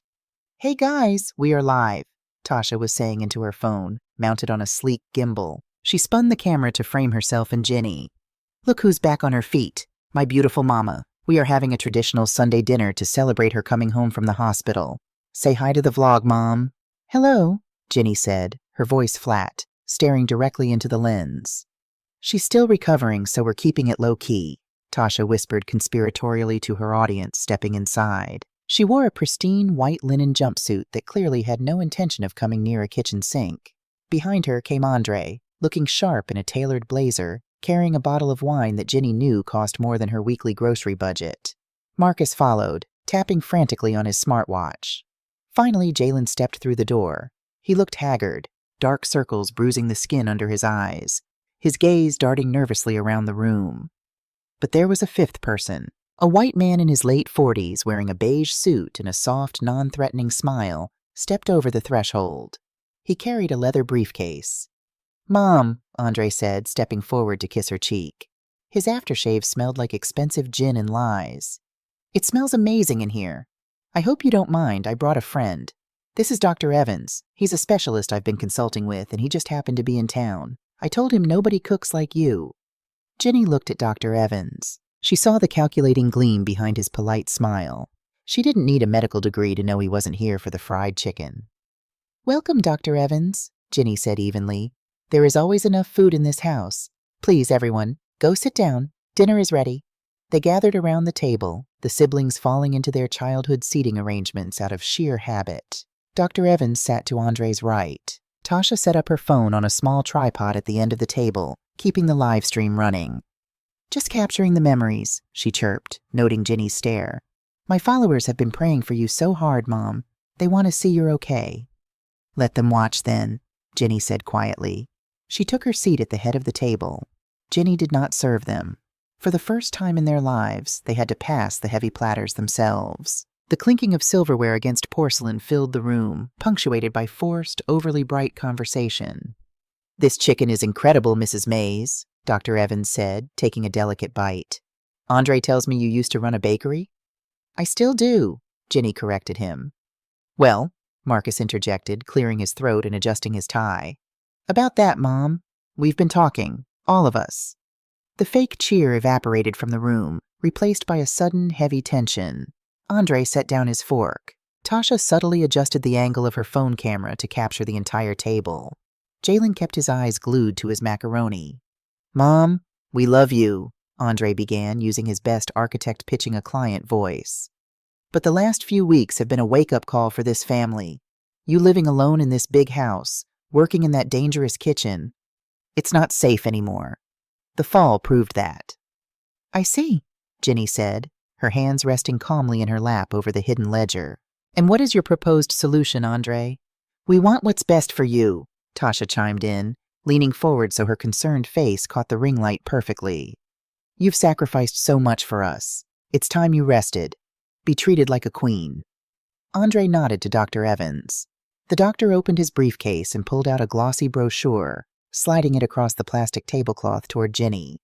"Hey guys, we are live," Tasha was saying into her phone, mounted on a sleek gimbal. She spun the camera to frame herself and Jenny. "Look who's back on her feet, my beautiful mama. We are having a traditional Sunday dinner to celebrate her coming home from the hospital. Say hi to the vlog, Mom." "Hello," Jenny said, her voice flat, staring directly into the lens. "She's still recovering, so we're keeping it low-key," Tasha whispered conspiratorially to her audience, stepping inside. She wore a pristine white linen jumpsuit that clearly had no intention of coming near a kitchen sink. Behind her came Andre, looking sharp in a tailored blazer, carrying a bottle of wine that Jenny knew cost more than her weekly grocery budget. Marcus followed, tapping frantically on his smartwatch. Finally, Jalen stepped through the door. He looked haggard, dark circles bruising the skin under his eyes, his gaze darting nervously around the room. But there was a fifth person, a white man in his late 40s wearing a beige suit and a soft, non-threatening smile, stepped over the threshold. He carried a leather briefcase. "Mom," Andre said, stepping forward to kiss her cheek. His aftershave smelled like expensive gin and lies. "It smells amazing in here. I hope you don't mind, I brought a friend. This is Dr. Evans. He's a specialist I've been consulting with, and he just happened to be in town. I told him nobody cooks like you." Jenny looked at Dr. Evans. She saw the calculating gleam behind his polite smile. She didn't need a medical degree to know he wasn't here for the fried chicken. "Welcome, Dr. Evans," Jenny said evenly. "There is always enough food in this house. Please, everyone, go sit down. Dinner is ready." They gathered around the table, the siblings falling into their childhood seating arrangements out of sheer habit. Dr. Evans sat to Andre's right. Tasha set up her phone on a small tripod at the end of the table, keeping the live stream running. "Just capturing the memories," she chirped, noting Jenny's stare. "My followers have been praying for you so hard, Mom. They want to see you're okay." "Let them watch, then," Jenny said quietly. She took her seat at the head of the table. Jenny did not serve them. For the first time in their lives, they had to pass the heavy platters themselves. The clinking of silverware against porcelain filled the room, punctuated by forced, overly bright conversation. "This chicken is incredible, Mrs. Mays," Dr. Evans said, taking a delicate bite. "Andre tells me you used to run a bakery?" "I still do," Jenny corrected him. "Well," Marcus interjected, clearing his throat and adjusting his tie. "About that, Mom. We've been talking, all of us." The fake cheer evaporated from the room, replaced by a sudden, heavy tension. Andre set down his fork. Tasha subtly adjusted the angle of her phone camera to capture the entire table. Jalen kept his eyes glued to his macaroni. "Mom, we love you," Andre began, using his best architect pitching a client voice. "But the last few weeks have been a wake-up call for this family. You living alone in this big house, working in that dangerous kitchen. It's not safe anymore. The fall proved that." "I see," Jenny said, her hands resting calmly in her lap over the hidden ledger. "And what is your proposed solution, Andre?" "We want what's best for you," Tasha chimed in, leaning forward so her concerned face caught the ring light perfectly. "You've sacrificed so much for us. It's time you rested. Be treated like a queen." Andre nodded to Dr. Evans. The doctor opened his briefcase and pulled out a glossy brochure, sliding it across the plastic tablecloth toward Jenny.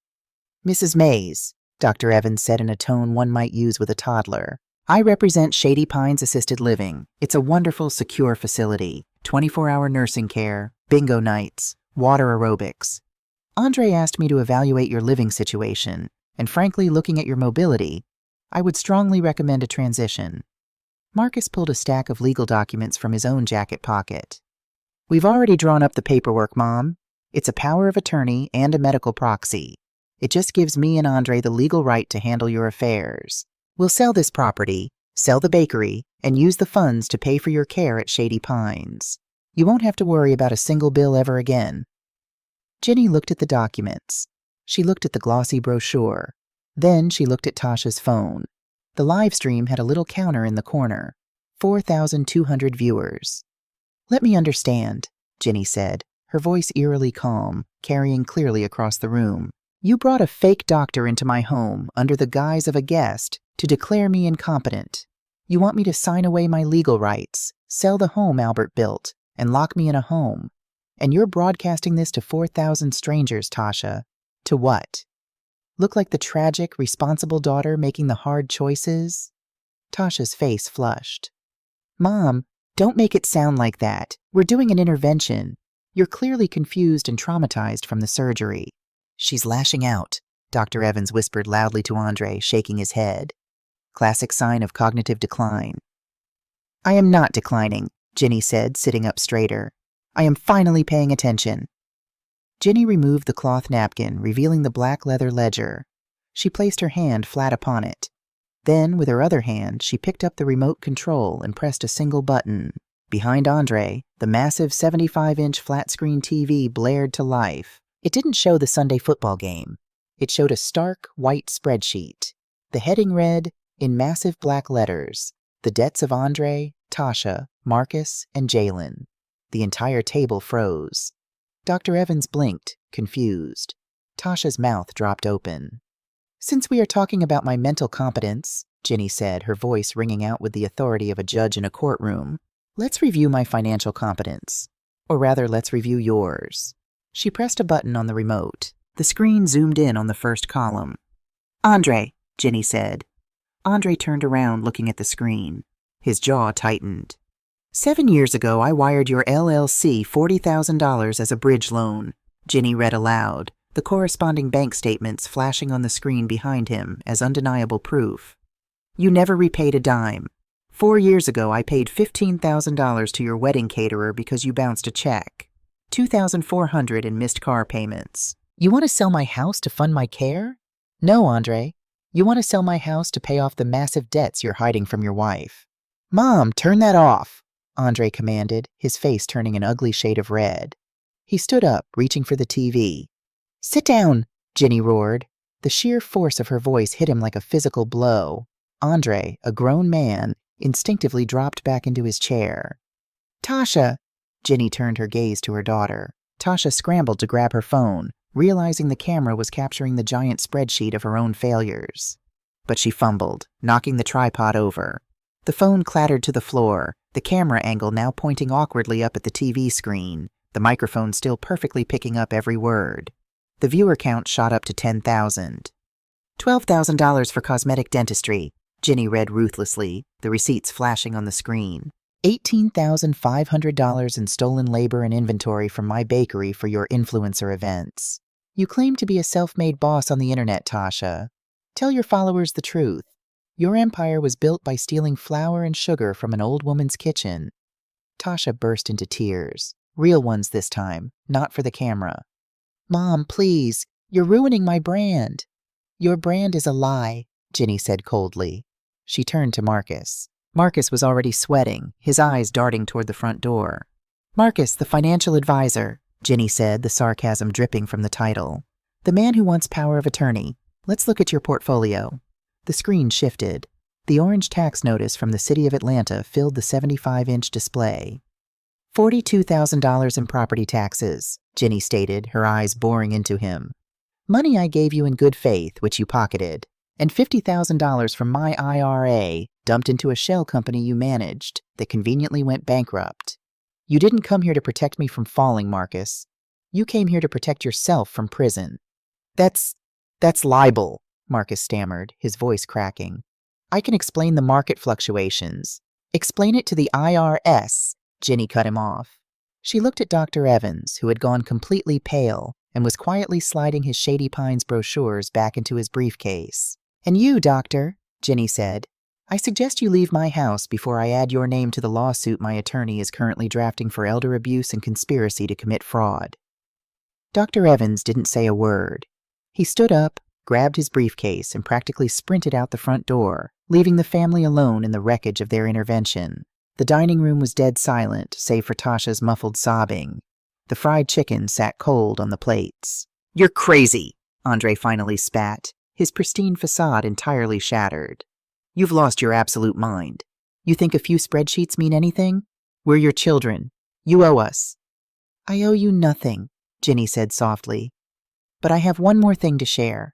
"Mrs. Mays," Dr. Evans said in a tone one might use with a toddler, "I represent Shady Pines Assisted Living. It's a wonderful, secure facility. 24-hour nursing care, bingo nights, water aerobics. Andre asked me to evaluate your living situation, and frankly, looking at your mobility, I would strongly recommend a transition." Marcus pulled a stack of legal documents from his own jacket pocket. "We've already drawn up the paperwork, Mom. It's a power of attorney and a medical proxy. It just gives me and Andre the legal right to handle your affairs. We'll sell this property, Sell the bakery and use the funds to pay for your care at Shady Pines. You won't have to worry about a single bill ever again." Ginny looked at the documents. She looked at the glossy brochure. Then she looked at Tasha's phone. The live stream had a little counter in the corner. 4,200 viewers. "Let me understand," Ginny said, her voice eerily calm, carrying clearly across the room. "You brought a fake doctor into my home under the guise of a guest to declare me incompetent. You want me to sign away my legal rights, sell the home Albert built, and lock me in a home. And you're broadcasting this to 4,000 strangers, Tasha. To what? Look like the tragic, responsible daughter making the hard choices?" Tasha's face flushed. "Mom, don't make it sound like that. We're doing an intervention. You're clearly confused and traumatized from the surgery." "She's lashing out," Dr. Evans whispered loudly to Andre, shaking his head. Classic sign of cognitive decline. "I am not declining," Ginny said, sitting up straighter. "I am finally paying attention." Ginny removed the cloth napkin, revealing the black leather ledger. She placed her hand flat upon it. Then, with her other hand, she picked up the remote control and pressed a single button. Behind Andre, the massive 75-inch flat-screen TV blared to life. It didn't show the Sunday football game. It showed a stark, white spreadsheet. The heading read, in massive black letters, the debts of Andre, Tasha, Marcus, and Jalen. The entire table froze. Dr. Evans blinked, confused. Tasha's mouth dropped open. "Since we are talking about my mental competence," Ginny said, her voice ringing out with the authority of a judge in a courtroom, "let's review my financial competence. Or rather, let's review yours." She pressed a button on the remote. The screen zoomed in on the first column. "Andre," Ginny said. Andre turned around, looking at the screen. His jaw tightened. "7 years ago, I wired your LLC $40,000 as a bridge loan," Ginny read aloud, the corresponding bank statements flashing on the screen behind him as undeniable proof. "You never repaid a dime. 4 years ago, I paid $15,000 to your wedding caterer because you bounced a check. $2,400 in missed car payments. You want to sell my house to fund my care? No, Andre. You want to sell my house to pay off the massive debts you're hiding from your wife." "Mom, turn that off," Andre commanded, his face turning an ugly shade of red. He stood up, reaching for the TV. "Sit down," Ginny roared. The sheer force of her voice hit him like a physical blow. Andre, a grown man, instinctively dropped back into his chair. "Tasha," Ginny turned her gaze to her daughter. Tasha scrambled to grab her phone, realizing the camera was capturing the giant spreadsheet of her own failures. But she fumbled, knocking the tripod over. The phone clattered to the floor, the camera angle now pointing awkwardly up at the TV screen, the microphone still perfectly picking up every word. The viewer count shot up to 10,000. $12,000 for cosmetic dentistry, Ginny read ruthlessly, the receipts flashing on the screen. $18,500 in stolen labor and inventory from my bakery for your influencer events. You claim to be a self-made boss on the internet, Tasha. Tell your followers the truth. Your empire was built by stealing flour and sugar from an old woman's kitchen." Tasha burst into tears. Real ones this time, not for the camera. "Mom, please. You're ruining my brand." "Your brand is a lie," Ginny said coldly. She turned to Marcus. Marcus was already sweating, his eyes darting toward the front door. "Marcus, the financial advisor," Ginny said, the sarcasm dripping from the title. "The man who wants power of attorney. Let's look at your portfolio." The screen shifted. The orange tax notice from the city of Atlanta filled the 75-inch display. $42,000 in property taxes, Ginny stated, her eyes boring into him. "Money I gave you in good faith, which you pocketed, and $50,000 from my IRA dumped into a shell company you managed that conveniently went bankrupt. You didn't come here to protect me from falling, Marcus. You came here to protect yourself from prison." That's libel," Marcus stammered, his voice cracking. "I can explain the market fluctuations. Explain it to the IRS, Ginny cut him off. She looked at Dr. Evans, who had gone completely pale and was quietly sliding his Shady Pines brochures back into his briefcase. "And you, Doctor," Ginny said, "I suggest you leave my house before I add your name to the lawsuit my attorney is currently drafting for elder abuse and conspiracy to commit fraud." Dr. Evans didn't say a word. He stood up, grabbed his briefcase, and practically sprinted out the front door, leaving the family alone in the wreckage of their intervention. The dining room was dead silent, save for Tasha's muffled sobbing. The fried chicken sat cold on the plates. "You're crazy," Andre finally spat, his pristine facade entirely shattered. "You've lost your absolute mind. You think a few spreadsheets mean anything? We're your children. You owe us." "I owe you nothing," Ginny said softly. "But I have one more thing to share."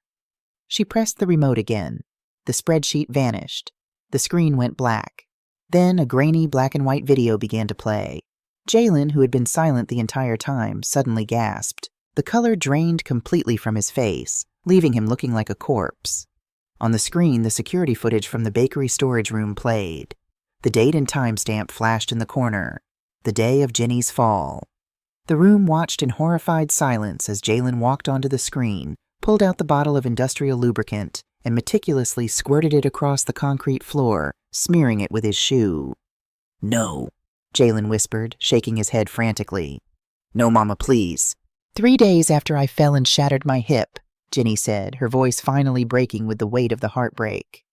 She pressed the remote again. The spreadsheet vanished. The screen went black. Then a grainy black and white video began to play. Jalen, who had been silent the entire time, suddenly gasped. The color drained completely from his face, leaving him looking like a corpse. On the screen, the security footage from the bakery storage room played. The date and timestamp flashed in the corner. The day of Ginny's fall. The room watched in horrified silence as Jalen walked onto the screen, pulled out the bottle of industrial lubricant, and meticulously squirted it across the concrete floor, smearing it with his shoe. "No," Jalen whispered, shaking his head frantically. "No, Mama, please." "3 days after I fell and shattered my hip," Ginny said, her voice finally breaking with the weight of the heartbreak.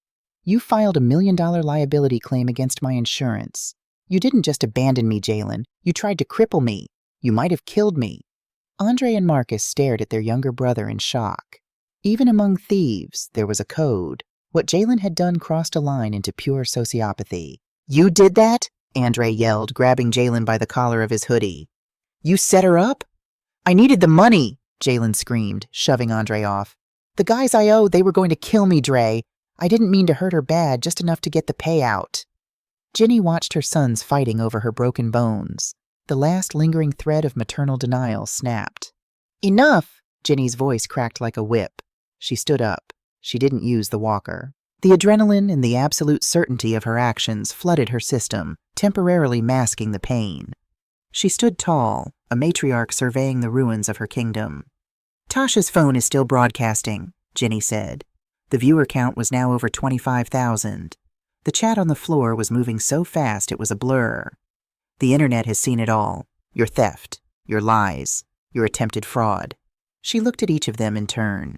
"You filed a $1 million liability claim against my insurance. You didn't just abandon me, Jalen. You tried to cripple me. You might have killed me." Andre and Marcus stared at their younger brother in shock. Even among thieves, there was a code. What Jalen had done crossed a line into pure sociopathy. "You did that?" Andre yelled, grabbing Jalen by the collar of his hoodie. "You set her up?" "I needed the money," Jalen screamed, shoving Andre off. "The guys I owe, they were going to kill me, Dre. I didn't mean to hurt her bad, just enough to get the payout." Ginny watched her sons fighting over her broken bones. The last lingering thread of maternal denial snapped. "Enough!" Ginny's voice cracked like a whip. She stood up. She didn't use the walker. The adrenaline and the absolute certainty of her actions flooded her system, temporarily masking the pain. She stood tall, a matriarch surveying the ruins of her kingdom. "Tasha's phone is still broadcasting," Ginny said. The viewer count was now over 25,000. The chat on the floor was moving so fast it was a blur. "The internet has seen it all. Your theft, your lies, your attempted fraud." She looked at each of them in turn.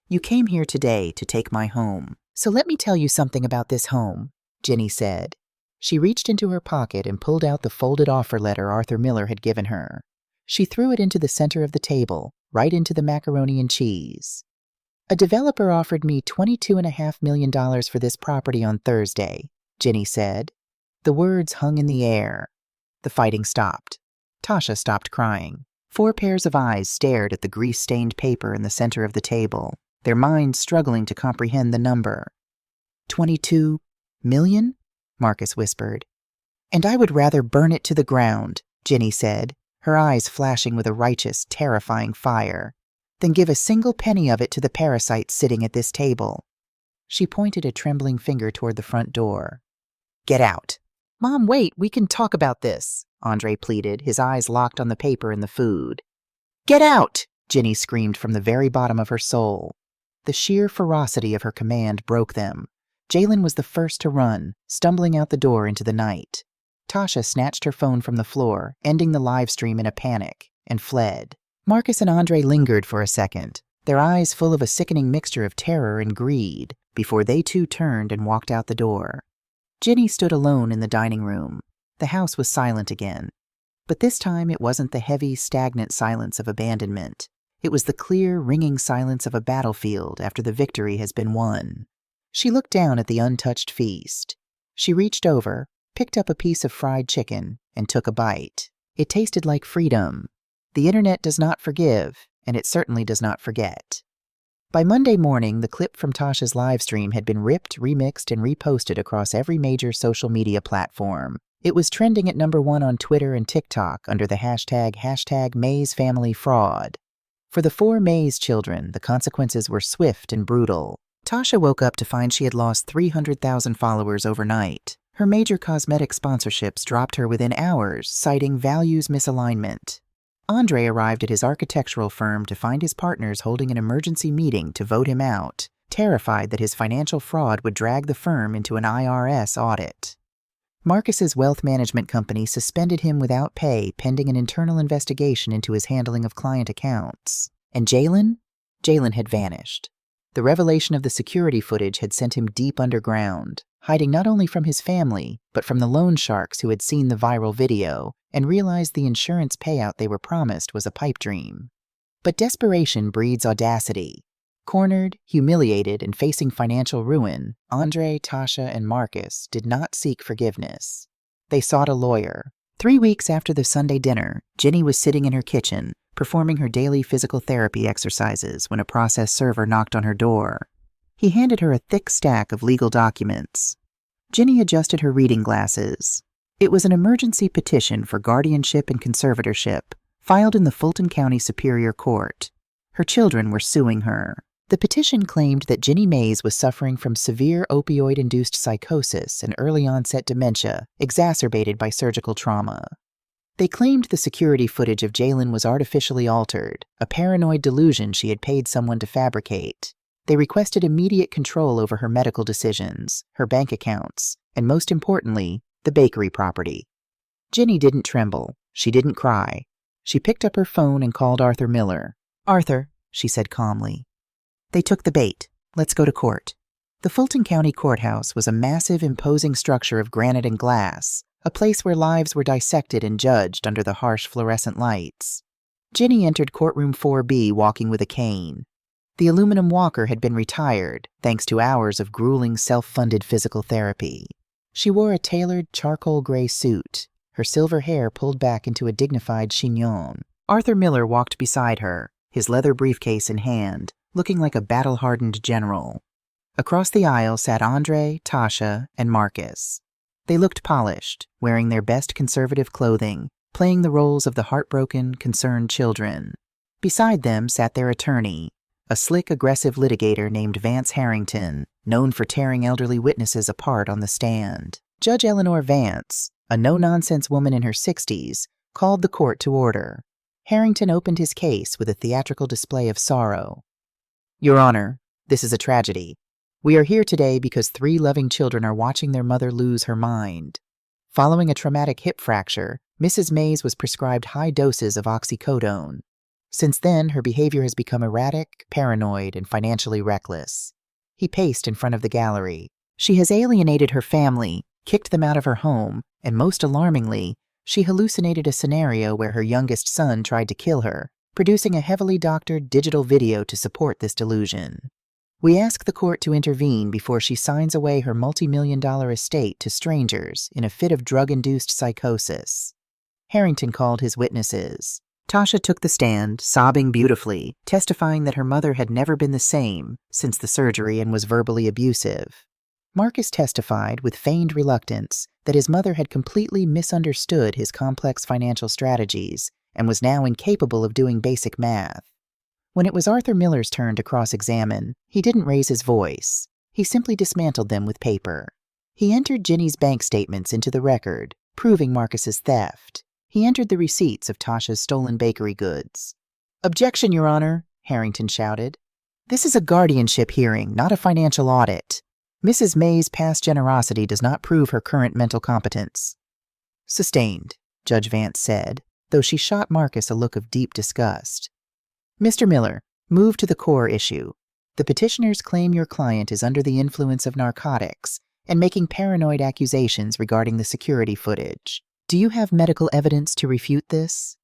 "You came here today to take my home. So let me tell you something about this home," Ginny said. She reached into her pocket and pulled out the folded offer letter Arthur Miller had given her. She threw it into the center of the table, right into the macaroni and cheese. "A developer offered me $22.5 million for this property on Thursday," Ginny said. The words hung in the air. The fighting stopped. Tasha stopped crying. 4 pairs of eyes stared at the grease-stained paper in the center of the table, their minds struggling to comprehend the number. $22 million? Marcus whispered. "And I would rather burn it to the ground," Ginny said, her eyes flashing with a righteous, terrifying fire, "than give a single penny of it to the parasites sitting at this table." She pointed a trembling finger toward the front door. "Get out." "Mom, wait, we can talk about this," Andre pleaded, his eyes locked on the paper and the food. "Get out!" Ginny screamed from the very bottom of her soul. The sheer ferocity of her command broke them. Jalen was the first to run, stumbling out the door into the night. Tasha snatched her phone from the floor, ending the live stream in a panic, and fled. Marcus and Andre lingered for a second, their eyes full of a sickening mixture of terror and greed, before they too turned and walked out the door. Ginny stood alone in the dining room. The house was silent again. But this time it wasn't the heavy, stagnant silence of abandonment. It was the clear, ringing silence of a battlefield after the victory has been won. She looked down at the untouched feast. She reached over, picked up a piece of fried chicken, and took a bite. It tasted like freedom. The internet does not forgive, and it certainly does not forget. By Monday morning, the clip from Tasha's livestream had been ripped, remixed, and reposted across every major social media platform. It was trending at #1 on Twitter and TikTok under the hashtag Mays Family Fraud. For the 4 Mays children, the consequences were swift and brutal. Tasha woke up to find she had lost 300,000 followers overnight. Her major cosmetic sponsorships dropped her within hours, citing values misalignment. Andre arrived at his architectural firm to find his partners holding an emergency meeting to vote him out, terrified that his financial fraud would drag the firm into an IRS audit. Marcus's wealth management company suspended him without pay pending an internal investigation into his handling of client accounts. And Jalen? Jalen had vanished. The revelation of the security footage had sent him deep underground, hiding not only from his family, but from the loan sharks who had seen the viral video and realized the insurance payout they were promised was a pipe dream. But desperation breeds audacity. Cornered, humiliated, and facing financial ruin, Andre, Tasha, and Marcus did not seek forgiveness. They sought a lawyer. 3 weeks after the Sunday dinner, Ginny was sitting in her kitchen, performing her daily physical therapy exercises when a process server knocked on her door. He handed her a thick stack of legal documents. Ginny adjusted her reading glasses. It was an emergency petition for guardianship and conservatorship, filed in the Fulton County Superior Court. Her children were suing her. The petition claimed that Ginny Mays was suffering from severe opioid-induced psychosis and early-onset dementia, exacerbated by surgical trauma. They claimed the security footage of Jalen was artificially altered, a paranoid delusion she had paid someone to fabricate. They requested immediate control over her medical decisions, her bank accounts, and most importantly, the bakery property. Ginny didn't tremble. She didn't cry. She picked up her phone and called Arthur Miller. "Arthur," she said calmly. "They took the bait. Let's go to court." The Fulton County Courthouse was a massive, imposing structure of granite and glass, a place where lives were dissected and judged under the harsh fluorescent lights. Ginny entered courtroom 4B walking with a cane. The aluminum walker had been retired, thanks to hours of grueling self-funded physical therapy. She wore a tailored charcoal gray suit, her silver hair pulled back into a dignified chignon. Arthur Miller walked beside her, his leather briefcase in hand, looking like a battle-hardened general. Across the aisle sat Andre, Tasha, and Marcus. They looked polished, wearing their best conservative clothing, playing the roles of the heartbroken, concerned children. Beside them sat their attorney, a slick, aggressive litigator named Vance Harrington, known for tearing elderly witnesses apart on the stand. Judge Eleanor Vance, a no-nonsense woman in her 60s, called the court to order. Harrington opened his case with a theatrical display of sorrow. "Your Honor, this is a tragedy. We are here today because 3 loving children are watching their mother lose her mind. Following a traumatic hip fracture, Mrs. Mays was prescribed high doses of oxycodone. Since then, her behavior has become erratic, paranoid, and financially reckless." He paced in front of the gallery. "She has alienated her family, kicked them out of her home, and most alarmingly, she hallucinated a scenario where her youngest son tried to kill her, producing a heavily doctored digital video to support this delusion. We ask the court to intervene before she signs away her multi-million-dollar estate to strangers in a fit of drug-induced psychosis." Harrington called his witnesses. Tasha took the stand, sobbing beautifully, testifying that her mother had never been the same since the surgery and was verbally abusive. Marcus testified with feigned reluctance that his mother had completely misunderstood his complex financial strategies and was now incapable of doing basic math. When it was Arthur Miller's turn to cross-examine, he didn't raise his voice. He simply dismantled them with paper. He entered Ginny's bank statements into the record, proving Marcus's theft. He entered the receipts of Tasha's stolen bakery goods. "Objection, Your Honor," Harrington shouted. "This is a guardianship hearing, not a financial audit. Mrs. May's past generosity does not prove her current mental competence." "Sustained," Judge Vance said, though she shot Marcus a look of deep disgust. "Mr. Miller, move to the core issue. The petitioners claim your client is under the influence of narcotics and making paranoid accusations regarding the security footage. Do you have medical evidence to refute this?"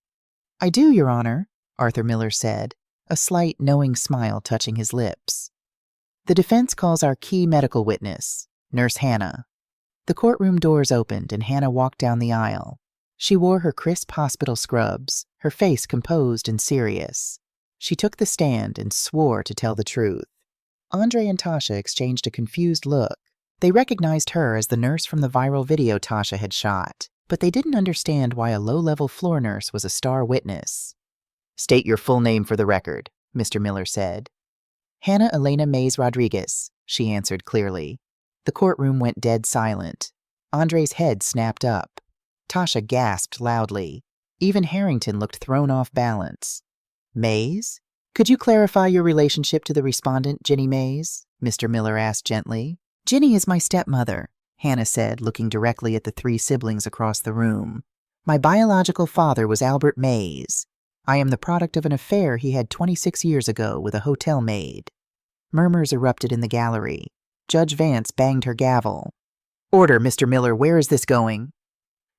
"I do, Your Honor," Arthur Miller said, a slight, knowing smile touching his lips. "The defense calls our key medical witness, Nurse Hannah." The courtroom doors opened and Hannah walked down the aisle. She wore her crisp hospital scrubs, her face composed and serious. She took the stand and swore to tell the truth. Andre and Tasha exchanged a confused look. They recognized her as the nurse from the viral video Tasha had shot, but they didn't understand why a low-level floor nurse was a star witness. "State your full name for the record," Mr. Miller said. "Hannah Elena Mays Rodriguez," she answered clearly. The courtroom went dead silent. Andre's head snapped up. Tasha gasped loudly. Even Harrington looked thrown off balance. "Mays? Could you clarify your relationship to the respondent, Ginny Mays?" Mr. Miller asked gently. "Ginny is my stepmother," Hannah said, looking directly at the 3 siblings across the room. "My biological father was Albert Mays. I am the product of an affair he had 26 years ago with a hotel maid." Murmurs erupted in the gallery. Judge Vance banged her gavel. "Order, Mr. Miller, where is this going?"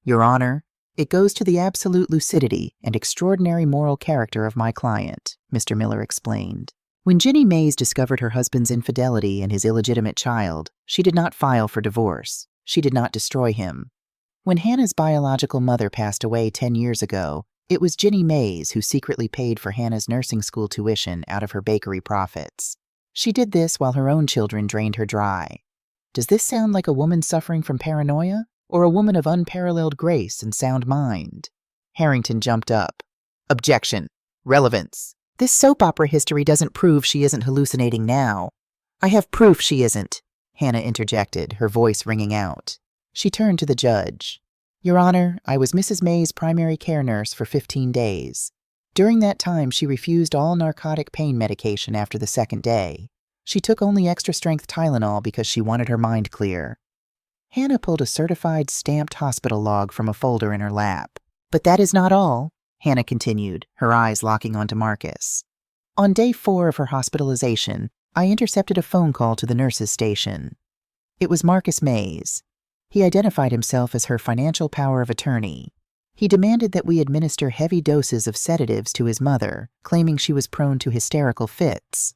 "Your Honor, it goes to the absolute lucidity and extraordinary moral character of my client," Mr. Miller explained. When Ginny Mays discovered her husband's infidelity and his illegitimate child, she did not file for divorce. She did not destroy him. When Hannah's biological mother passed away 10 years ago, it was Ginny Mays who secretly paid for Hannah's nursing school tuition out of her bakery profits. She did this while her own children drained her dry. Does this sound like a woman suffering from paranoia, or a woman of unparalleled grace and sound mind? Harrington jumped up. "Objection. Relevance. This soap opera history doesn't prove she isn't hallucinating now." "I have proof she isn't," Hannah interjected, her voice ringing out. She turned to the judge. "Your Honor, I was Mrs. May's primary care nurse for 15 days. During that time, she refused all narcotic pain medication after the second day. She took only extra-strength Tylenol because she wanted her mind clear." Hannah pulled a certified, stamped hospital log from a folder in her lap. "But that is not all," Hannah continued, her eyes locking onto Marcus. "On day 4 of her hospitalization, I intercepted a phone call to the nurse's station. It was Marcus Mays. He identified himself as her financial power of attorney. He demanded that we administer heavy doses of sedatives to his mother, claiming she was prone to hysterical fits.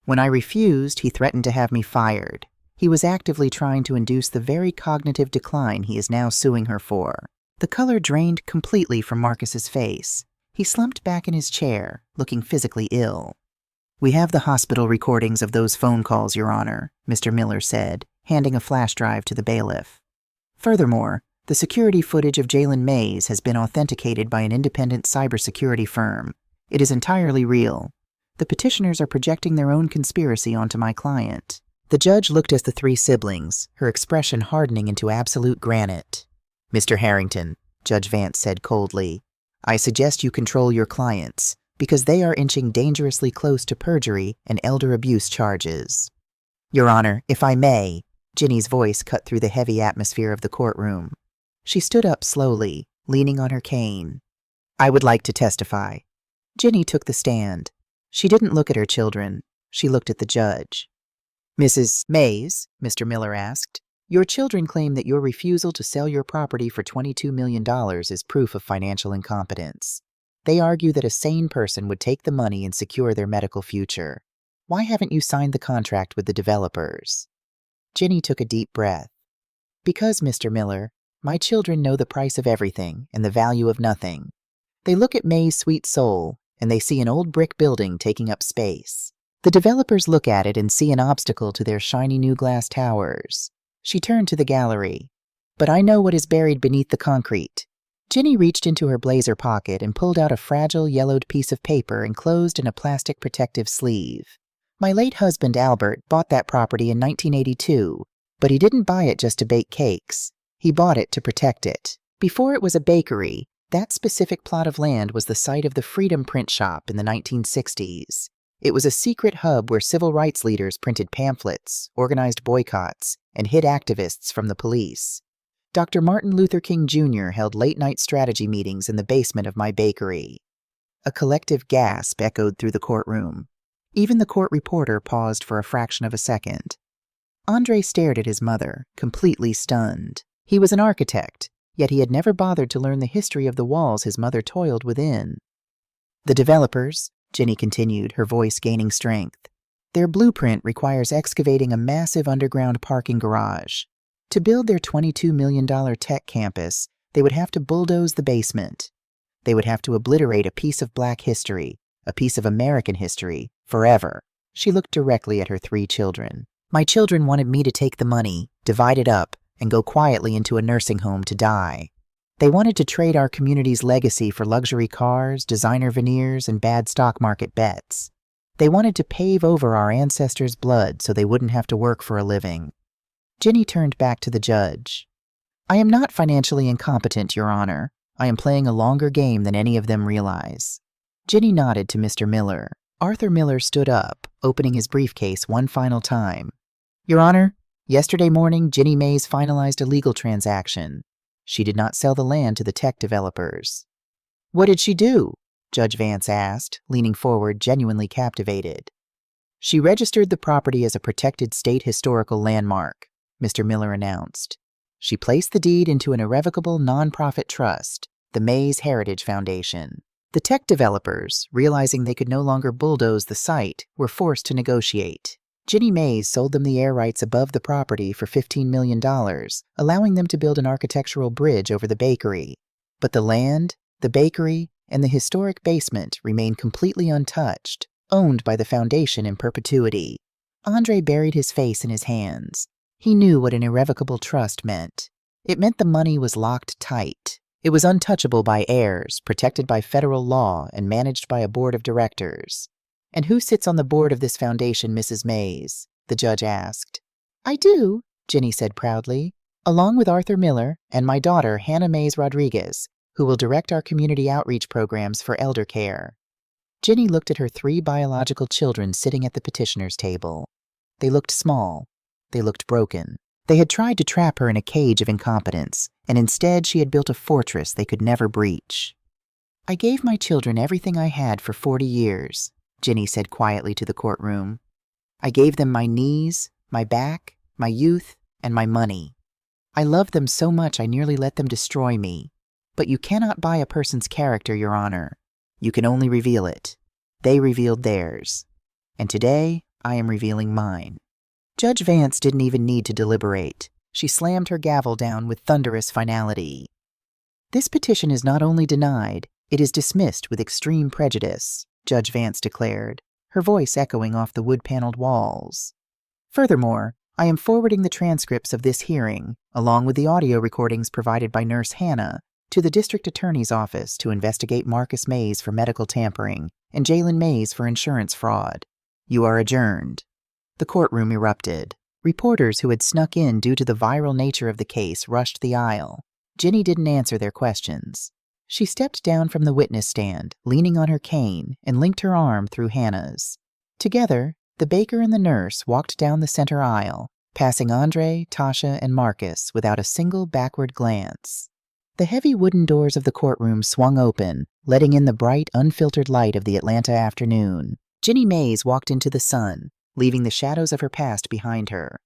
When I refused, he threatened to have me fired. He was actively trying to induce the very cognitive decline he is now suing her for." The color drained completely from Marcus's face. He slumped back in his chair, looking physically ill. "We have the hospital recordings of those phone calls, Your Honor," Mr. Miller said, handing a flash drive to the bailiff. "Furthermore, the security footage of Jalen Mays has been authenticated by an independent cybersecurity firm. It is entirely real. The petitioners are projecting their own conspiracy onto my client." The judge looked at the 3 siblings, her expression hardening into absolute granite. "Mr. Harrington," Judge Vance said coldly, "I suggest you control your clients, because they are inching dangerously close to perjury and elder abuse charges." "Your Honor, if I may," Ginny's voice cut through the heavy atmosphere of the courtroom. She stood up slowly, leaning on her cane. "I would like to testify." Ginny took the stand. She didn't look at her children. She looked at the judge. "Mrs. Mays," Mr. Miller asked, "your children claim that your refusal to sell your property for $22 million is proof of financial incompetence. They argue that a sane person would take the money and secure their medical future. Why haven't you signed the contract with the developers?" Ginny took a deep breath. "Because, Mr. Miller, my children know the price of everything and the value of nothing. They look at May's sweet soul, and they see an old brick building taking up space. The developers look at it and see an obstacle to their shiny new glass towers." She turned to the gallery. "But I know what is buried beneath the concrete." Ginny reached into her blazer pocket and pulled out a fragile, yellowed piece of paper enclosed in a plastic protective sleeve. "My late husband, Albert, bought that property in 1982, but he didn't buy it just to bake cakes. He bought it to protect it. Before it was a bakery, that specific plot of land was the site of the Freedom Print Shop in the 1960s. It was a secret hub where civil rights leaders printed pamphlets, organized boycotts, and hid activists from the police. Dr. Martin Luther King Jr. held late-night strategy meetings in the basement of my bakery." A collective gasp echoed through the courtroom. Even the court reporter paused for a fraction of a second. Andre stared at his mother, completely stunned. He was an architect, yet he had never bothered to learn the history of the walls his mother toiled within. "The developers," Ginny continued, her voice gaining strength, "their blueprint requires excavating a massive underground parking garage. To build their $22 million tech campus, they would have to bulldoze the basement. They would have to obliterate a piece of Black history, a piece of American history, forever." She looked directly at her 3 children. "My children wanted me to take the money, divide it up, and go quietly into a nursing home to die. They wanted to trade our community's legacy for luxury cars, designer veneers, and bad stock market bets. They wanted to pave over our ancestors' blood so they wouldn't have to work for a living." Ginny turned back to the judge. "I am not financially incompetent, Your Honor. I am playing a longer game than any of them realize." Ginny nodded to Mr. Miller. Arthur Miller stood up, opening his briefcase one final time. "Your Honor, yesterday morning, Ginny Mays finalized a legal transaction. She did not sell the land to the tech developers." "What did she do?" Judge Vance asked, leaning forward, genuinely captivated. She registered the property as a protected state historical landmark, Mr. Miller announced. She placed the deed into an irrevocable nonprofit trust, the Mays Heritage Foundation. The tech developers, realizing they could no longer bulldoze the site, were forced to negotiate. Ginny Mays sold them the air rights above the property for $15 million, allowing them to build an architectural bridge over the bakery. But the land, the bakery, and the historic basement remained completely untouched, owned by the foundation in perpetuity. Andre buried his face in his hands. He knew what an irrevocable trust meant. It meant the money was locked tight. It was untouchable by heirs, protected by federal law, and managed by a board of directors. "And who sits on the board of this foundation, Mrs. Mays?" the judge asked. "I do," Ginny said proudly, "along with Arthur Miller and my daughter, Hannah Mays Rodriguez, who will direct our community outreach programs for elder care." Ginny looked at her 3 biological children sitting at the petitioner's table. They looked small. They looked broken. They had tried to trap her in a cage of incompetence, and instead she had built a fortress they could never breach. "I gave my children everything I had for 40 years, Ginny said quietly to the courtroom. "I gave them my knees, my back, my youth, and my money. I loved them so much I nearly let them destroy me. But you cannot buy a person's character, Your Honor. You can only reveal it. They revealed theirs. And today, I am revealing mine." Judge Vance didn't even need to deliberate. She slammed her gavel down with thunderous finality. "This petition is not only denied, it is dismissed with extreme prejudice," Judge Vance declared, her voice echoing off the wood-paneled walls. "Furthermore, I am forwarding the transcripts of this hearing, along with the audio recordings provided by Nurse Hannah, to the district attorney's office to investigate Marcus Mays for medical tampering and Jalen Mays for insurance fraud. You are adjourned." The courtroom erupted. Reporters who had snuck in due to the viral nature of the case rushed the aisle. Ginny didn't answer their questions. She stepped down from the witness stand, leaning on her cane, and linked her arm through Hannah's. Together, the baker and the nurse walked down the center aisle, passing Andre, Tasha, and Marcus without a single backward glance. The heavy wooden doors of the courtroom swung open, letting in the bright, unfiltered light of the Atlanta afternoon. Ginny Mays walked into the sun, leaving the shadows of her past behind her.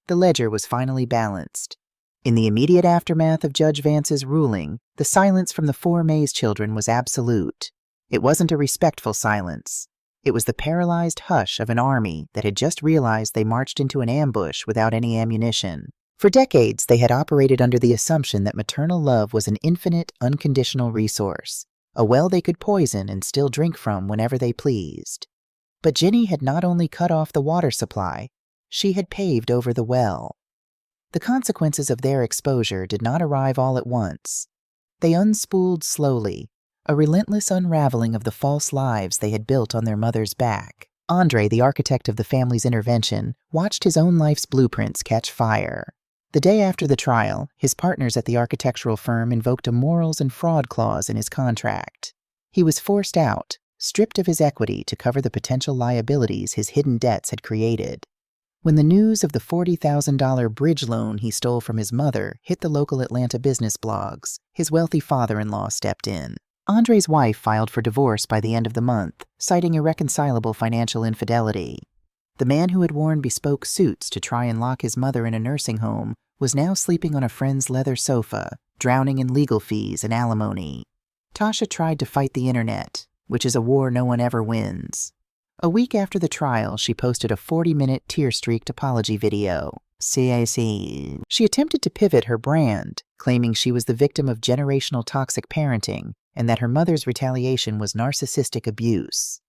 The ledger was finally balanced. In the immediate aftermath of Judge Vance's ruling, the silence from the 4 Mays children was absolute. It wasn't a respectful silence. It was the paralyzed hush of an army that had just realized they marched into an ambush without any ammunition. For decades, they had operated under the assumption that maternal love was an infinite, unconditional resource, a well they could poison and still drink from whenever they pleased. But Ginny had not only cut off the water supply, she had paved over the well. The consequences of their exposure did not arrive all at once. They unspooled slowly, a relentless unraveling of the false lives they had built on their mother's back. Andre, the architect of the family's intervention, watched his own life's blueprints catch fire. The day after the trial, his partners at the architectural firm invoked a morals and fraud clause in his contract. He was forced out, stripped of his equity to cover the potential liabilities his hidden debts had created. When the news of the $40,000 bridge loan he stole from his mother hit the local Atlanta business blogs, his wealthy father-in-law stepped in. Andre's wife filed for divorce by the end of the month, citing irreconcilable financial infidelity. The man who had worn bespoke suits to try and lock his mother in a nursing home was now sleeping on a friend's leather sofa, drowning in legal fees and alimony. Tasha tried to fight the internet, which is a war no one ever wins. A week after the trial, she posted a 40-minute tear-streaked apology video. CAC. She attempted to pivot her brand, claiming she was the victim of generational toxic parenting and that her mother's retaliation was narcissistic abuse.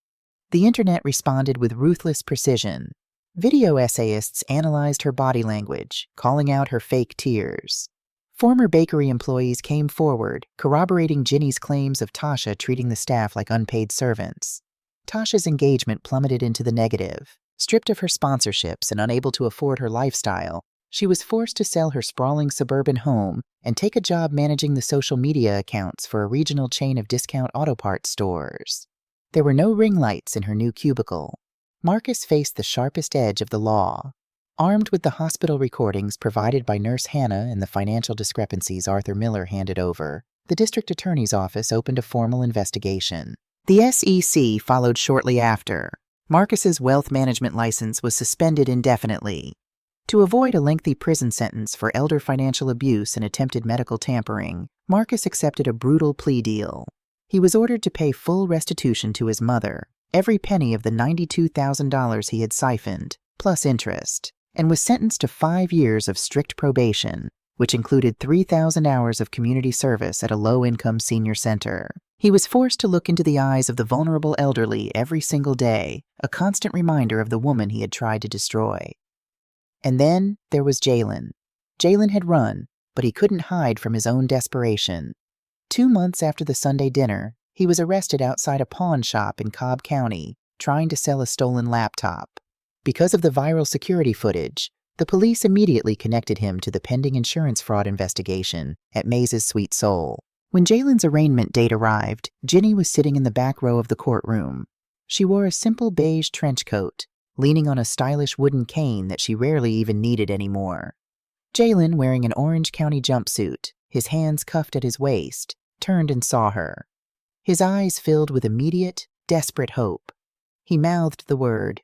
The internet responded with ruthless precision. Video essayists analyzed her body language, calling out her fake tears. Former bakery employees came forward, corroborating Ginny's claims of Tasha treating the staff like unpaid servants. Tasha's engagement plummeted into the negative. Stripped of her sponsorships and unable to afford her lifestyle, she was forced to sell her sprawling suburban home and take a job managing the social media accounts for a regional chain of discount auto parts stores. There were no ring lights in her new cubicle. Marcus faced the sharpest edge of the law. Armed with the hospital recordings provided by Nurse Hannah and the financial discrepancies Arthur Miller handed over, the district attorney's office opened a formal investigation. The SEC followed shortly after. Marcus's wealth management license was suspended indefinitely. To avoid a lengthy prison sentence for elder financial abuse and attempted medical tampering, Marcus accepted a brutal plea deal. He was ordered to pay full restitution to his mother, every penny of the $92,000 he had siphoned, plus interest, and was sentenced to 5 years of strict probation, which included 3,000 hours of community service at a low-income senior center. He was forced to look into the eyes of the vulnerable elderly every single day, a constant reminder of the woman he had tried to destroy. And then there was Jalen. Jalen had run, but he couldn't hide from his own desperation. 2 months after the Sunday dinner, he was arrested outside a pawn shop in Cobb County, trying to sell a stolen laptop. Because of the viral security footage, the police immediately connected him to the pending insurance fraud investigation at Maze's Sweet Soul. When Jalen's arraignment date arrived, Ginny was sitting in the back row of the courtroom. She wore a simple beige trench coat, leaning on a stylish wooden cane that she rarely even needed anymore. Jalen, wearing an Orange County jumpsuit, his hands cuffed at his waist, turned and saw her. His eyes filled with immediate, desperate hope. He mouthed the word,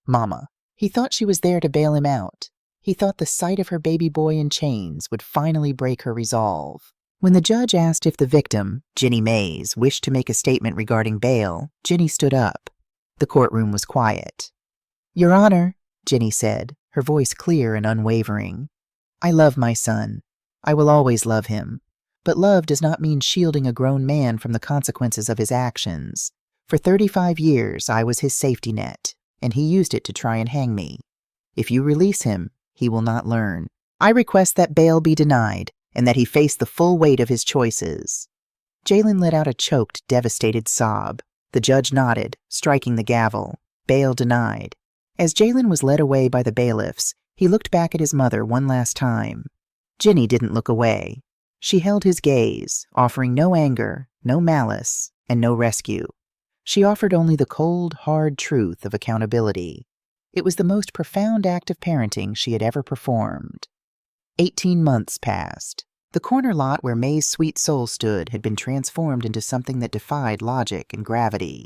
"Mama." He thought she was there to bail him out. He thought the sight of her baby boy in chains would finally break her resolve. When the judge asked if the victim, Ginny Maze, wished to make a statement regarding bail, Ginny stood up. The courtroom was quiet. "Your Honor," Ginny said, her voice clear and unwavering, "I love my son. I will always love him. But love does not mean shielding a grown man from the consequences of his actions. For 35 years, I was his safety net, and he used it to try and hang me. If you release him, he will not learn. I request that bail be denied, and that he face the full weight of his choices." Jalen let out a choked, devastated sob. The judge nodded, striking the gavel. Bail denied. As Jalen was led away by the bailiffs, he looked back at his mother one last time. Ginny didn't look away. She held his gaze, offering no anger, no malice, and no rescue. She offered only the cold, hard truth of accountability. It was the most profound act of parenting she had ever performed. 18 months passed. The corner lot where May's Sweet Soul stood had been transformed into something that defied logic and gravity.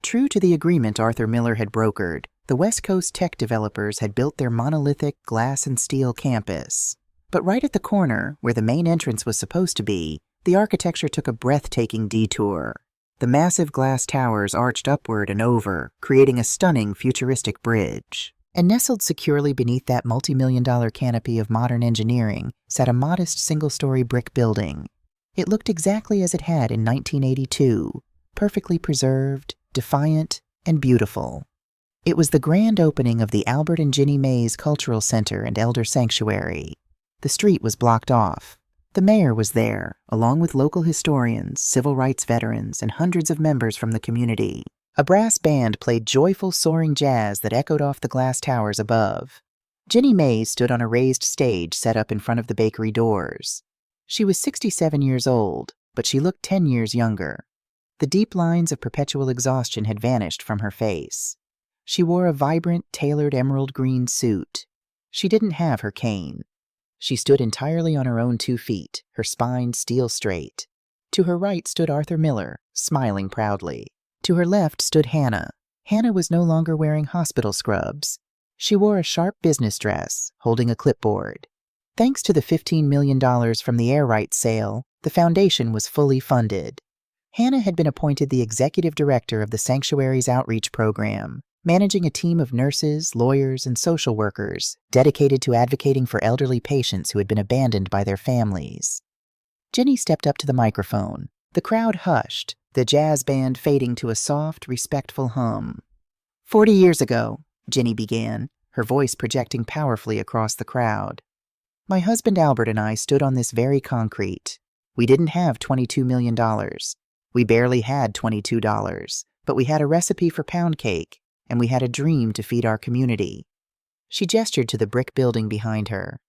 True to the agreement Arthur Miller had brokered, the West Coast tech developers had built their monolithic glass and steel campus. But right at the corner, where the main entrance was supposed to be, the architecture took a breathtaking detour. The massive glass towers arched upward and over, creating a stunning futuristic bridge. And nestled securely beneath that multi-million-dollar canopy of modern engineering sat a modest single-story brick building. It looked exactly as it had in 1982, perfectly preserved, defiant, and beautiful. It was the grand opening of the Albert and Ginny Maze Cultural Center and Elder Sanctuary. The street was blocked off. The mayor was there, along with local historians, civil rights veterans, and hundreds of members from the community. A brass band played joyful, soaring jazz that echoed off the glass towers above. Ginny Maze stood on a raised stage set up in front of the bakery doors. She was 67 years old, but she looked 10 years younger. The deep lines of perpetual exhaustion had vanished from her face. She wore a vibrant, tailored emerald green suit. She didn't have her cane. She stood entirely on her own 2 feet, her spine steel straight. To her right stood Arthur Miller, smiling proudly. To her left stood Hannah. Hannah was no longer wearing hospital scrubs. She wore a sharp business dress, holding a clipboard. Thanks to the $15 million from the air rights sale, the foundation was fully funded. Hannah had been appointed the executive director of the Sanctuary's outreach program, managing a team of nurses, lawyers, and social workers dedicated to advocating for elderly patients who had been abandoned by their families. Ginny stepped up to the microphone. The crowd hushed, the jazz band fading to a soft, respectful hum. 40 years ago, Ginny began, her voice projecting powerfully across the crowd. My husband Albert and I stood on this very concrete. We didn't have $22 million. We barely had $22, but we had a recipe for pound cake, and we had a dream to feed our community. She gestured to the brick building behind her.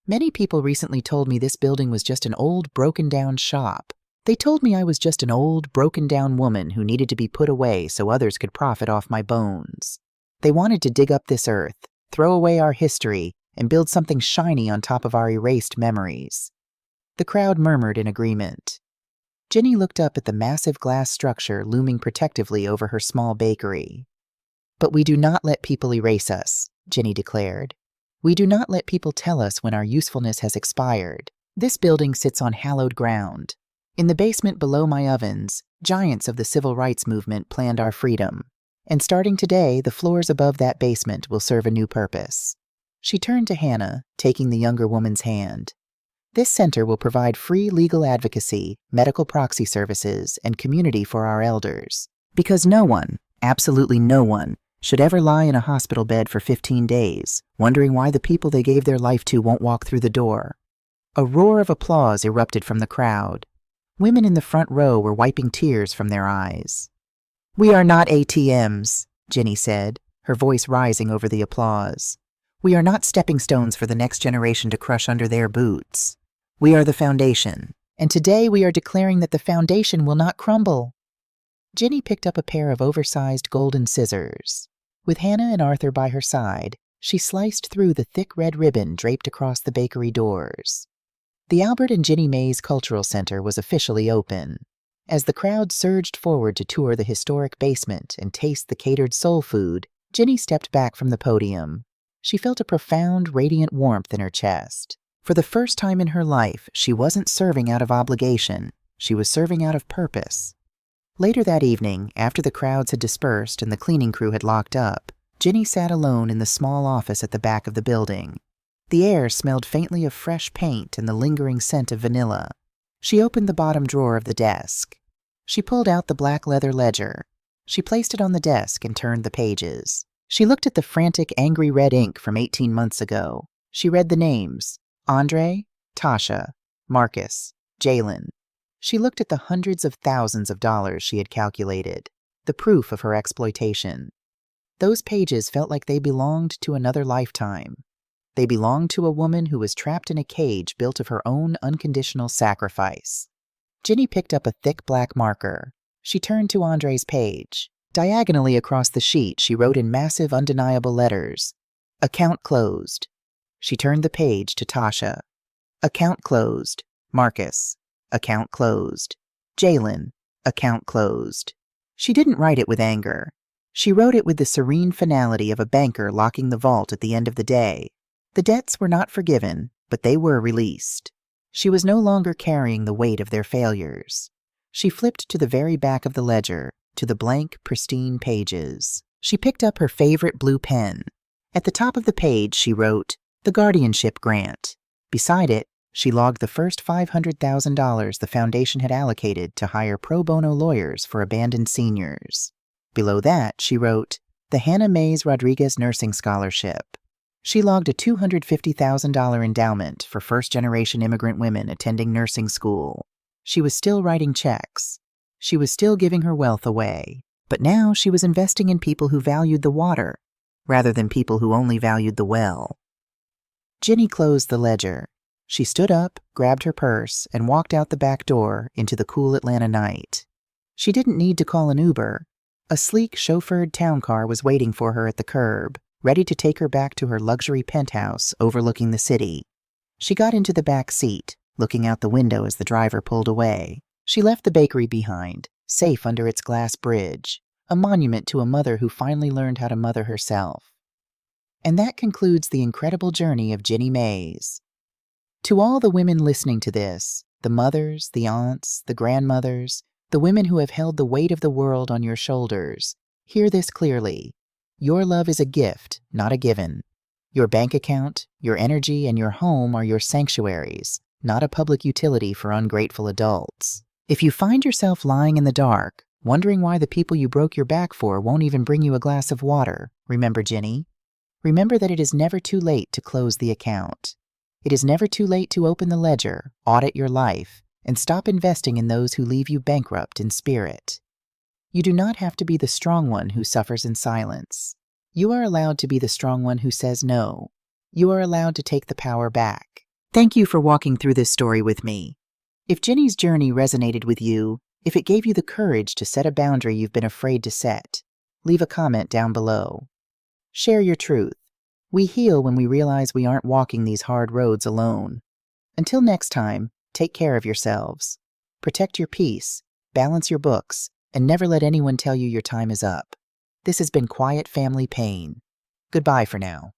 Many people recently told me this building was just an old, broken-down shop. They told me I was just an old, broken-down woman who needed to be put away so others could profit off my bones. They wanted to dig up this earth, throw away our history, and build something shiny on top of our erased memories. The crowd murmured in agreement. Ginny looked up at the massive glass structure looming protectively over her small bakery. But we do not let people erase us, Jenny declared. We do not let people tell us when our usefulness has expired. This building sits on hallowed ground. In the basement below my ovens, giants of the civil rights movement planned our freedom. And starting today, the floors above that basement will serve a new purpose. She turned to Hannah, taking the younger woman's hand. This center will provide free legal advocacy, medical proxy services, and community for our elders. Because no one, absolutely no one, should ever lie in a hospital bed for 15 days, wondering why the people they gave their life to won't walk through the door. A roar of applause erupted from the crowd. Women in the front row were wiping tears from their eyes. "We are not ATMs," Jenny said, her voice rising over the applause. "We are not stepping stones for the next generation to crush under their boots. We are the foundation, and today we are declaring that the foundation will not crumble." Jenny picked up a pair of oversized golden scissors. With Hannah and Arthur by her side, she sliced through the thick red ribbon draped across the bakery doors. The Albert and Ginnie Mae's Cultural Center was officially open. As the crowd surged forward to tour the historic basement and taste the catered soul food, Ginny stepped back from the podium. She felt a profound, radiant warmth in her chest. For the first time in her life, she wasn't serving out of obligation. She was serving out of purpose. Later that evening, after the crowds had dispersed and the cleaning crew had locked up, Ginny sat alone in the small office at the back of the building. The air smelled faintly of fresh paint and the lingering scent of vanilla. She opened the bottom drawer of the desk. She pulled out the black leather ledger. She placed it on the desk and turned the pages. She looked at the frantic, angry red ink from 18 months ago. She read the names: Andre, Tasha, Marcus, Jalen. She looked at the hundreds of thousands of dollars she had calculated, the proof of her exploitation. Those pages felt like they belonged to another lifetime. They belonged to a woman who was trapped in a cage built of her own unconditional sacrifice. Ginny picked up a thick black marker. She turned to Andre's page. Diagonally across the sheet, she wrote in massive, undeniable letters, "Account closed." She turned the page to Tasha. "Account closed. Marcus. Account closed. Jalen. Account closed." She didn't write it with anger. She wrote it with the serene finality of a banker locking the vault at the end of the day. The debts were not forgiven, but they were released. She was no longer carrying the weight of their failures. She flipped to the very back of the ledger, to the blank, pristine pages. She picked up her favorite blue pen. At the top of the page, she wrote, "The Guardianship Grant." Beside it, she logged the first $500,000 the foundation had allocated to hire pro bono lawyers for abandoned seniors. Below that, she wrote, "The Hannah Mays Rodriguez Nursing Scholarship." She logged a $250,000 endowment for first-generation immigrant women attending nursing school. She was still writing checks. She was still giving her wealth away. But now she was investing in people who valued the water, rather than people who only valued the well. Ginny closed the ledger. She stood up, grabbed her purse, and walked out the back door into the cool Atlanta night. She didn't need to call an Uber. A sleek, chauffeured town car was waiting for her at the curb, ready to take her back to her luxury penthouse overlooking the city. She got into the back seat, looking out the window as the driver pulled away. She left the bakery behind, safe under its glass bridge, a monument to a mother who finally learned how to mother herself. And that concludes the incredible journey of Ginnie Mays. To all the women listening to this, the mothers, the aunts, the grandmothers, the women who have held the weight of the world on your shoulders, hear this clearly. Your love is a gift, not a given. Your bank account, your energy, and your home are your sanctuaries, not a public utility for ungrateful adults. If you find yourself lying in the dark, wondering why the people you broke your back for won't even bring you a glass of water, remember Ginny. Remember that it is never too late to close the account. It is never too late to open the ledger, audit your life, and stop investing in those who leave you bankrupt in spirit. You do not have to be the strong one who suffers in silence. You are allowed to be the strong one who says no. You are allowed to take the power back. Thank you for walking through this story with me. If Ginny's journey resonated with you, if it gave you the courage to set a boundary you've been afraid to set, leave a comment down below. Share your truth. We heal when we realize we aren't walking these hard roads alone. Until next time, take care of yourselves. Protect your peace, balance your books, and never let anyone tell you your time is up. This has been Quiet Family Pain. Goodbye for now.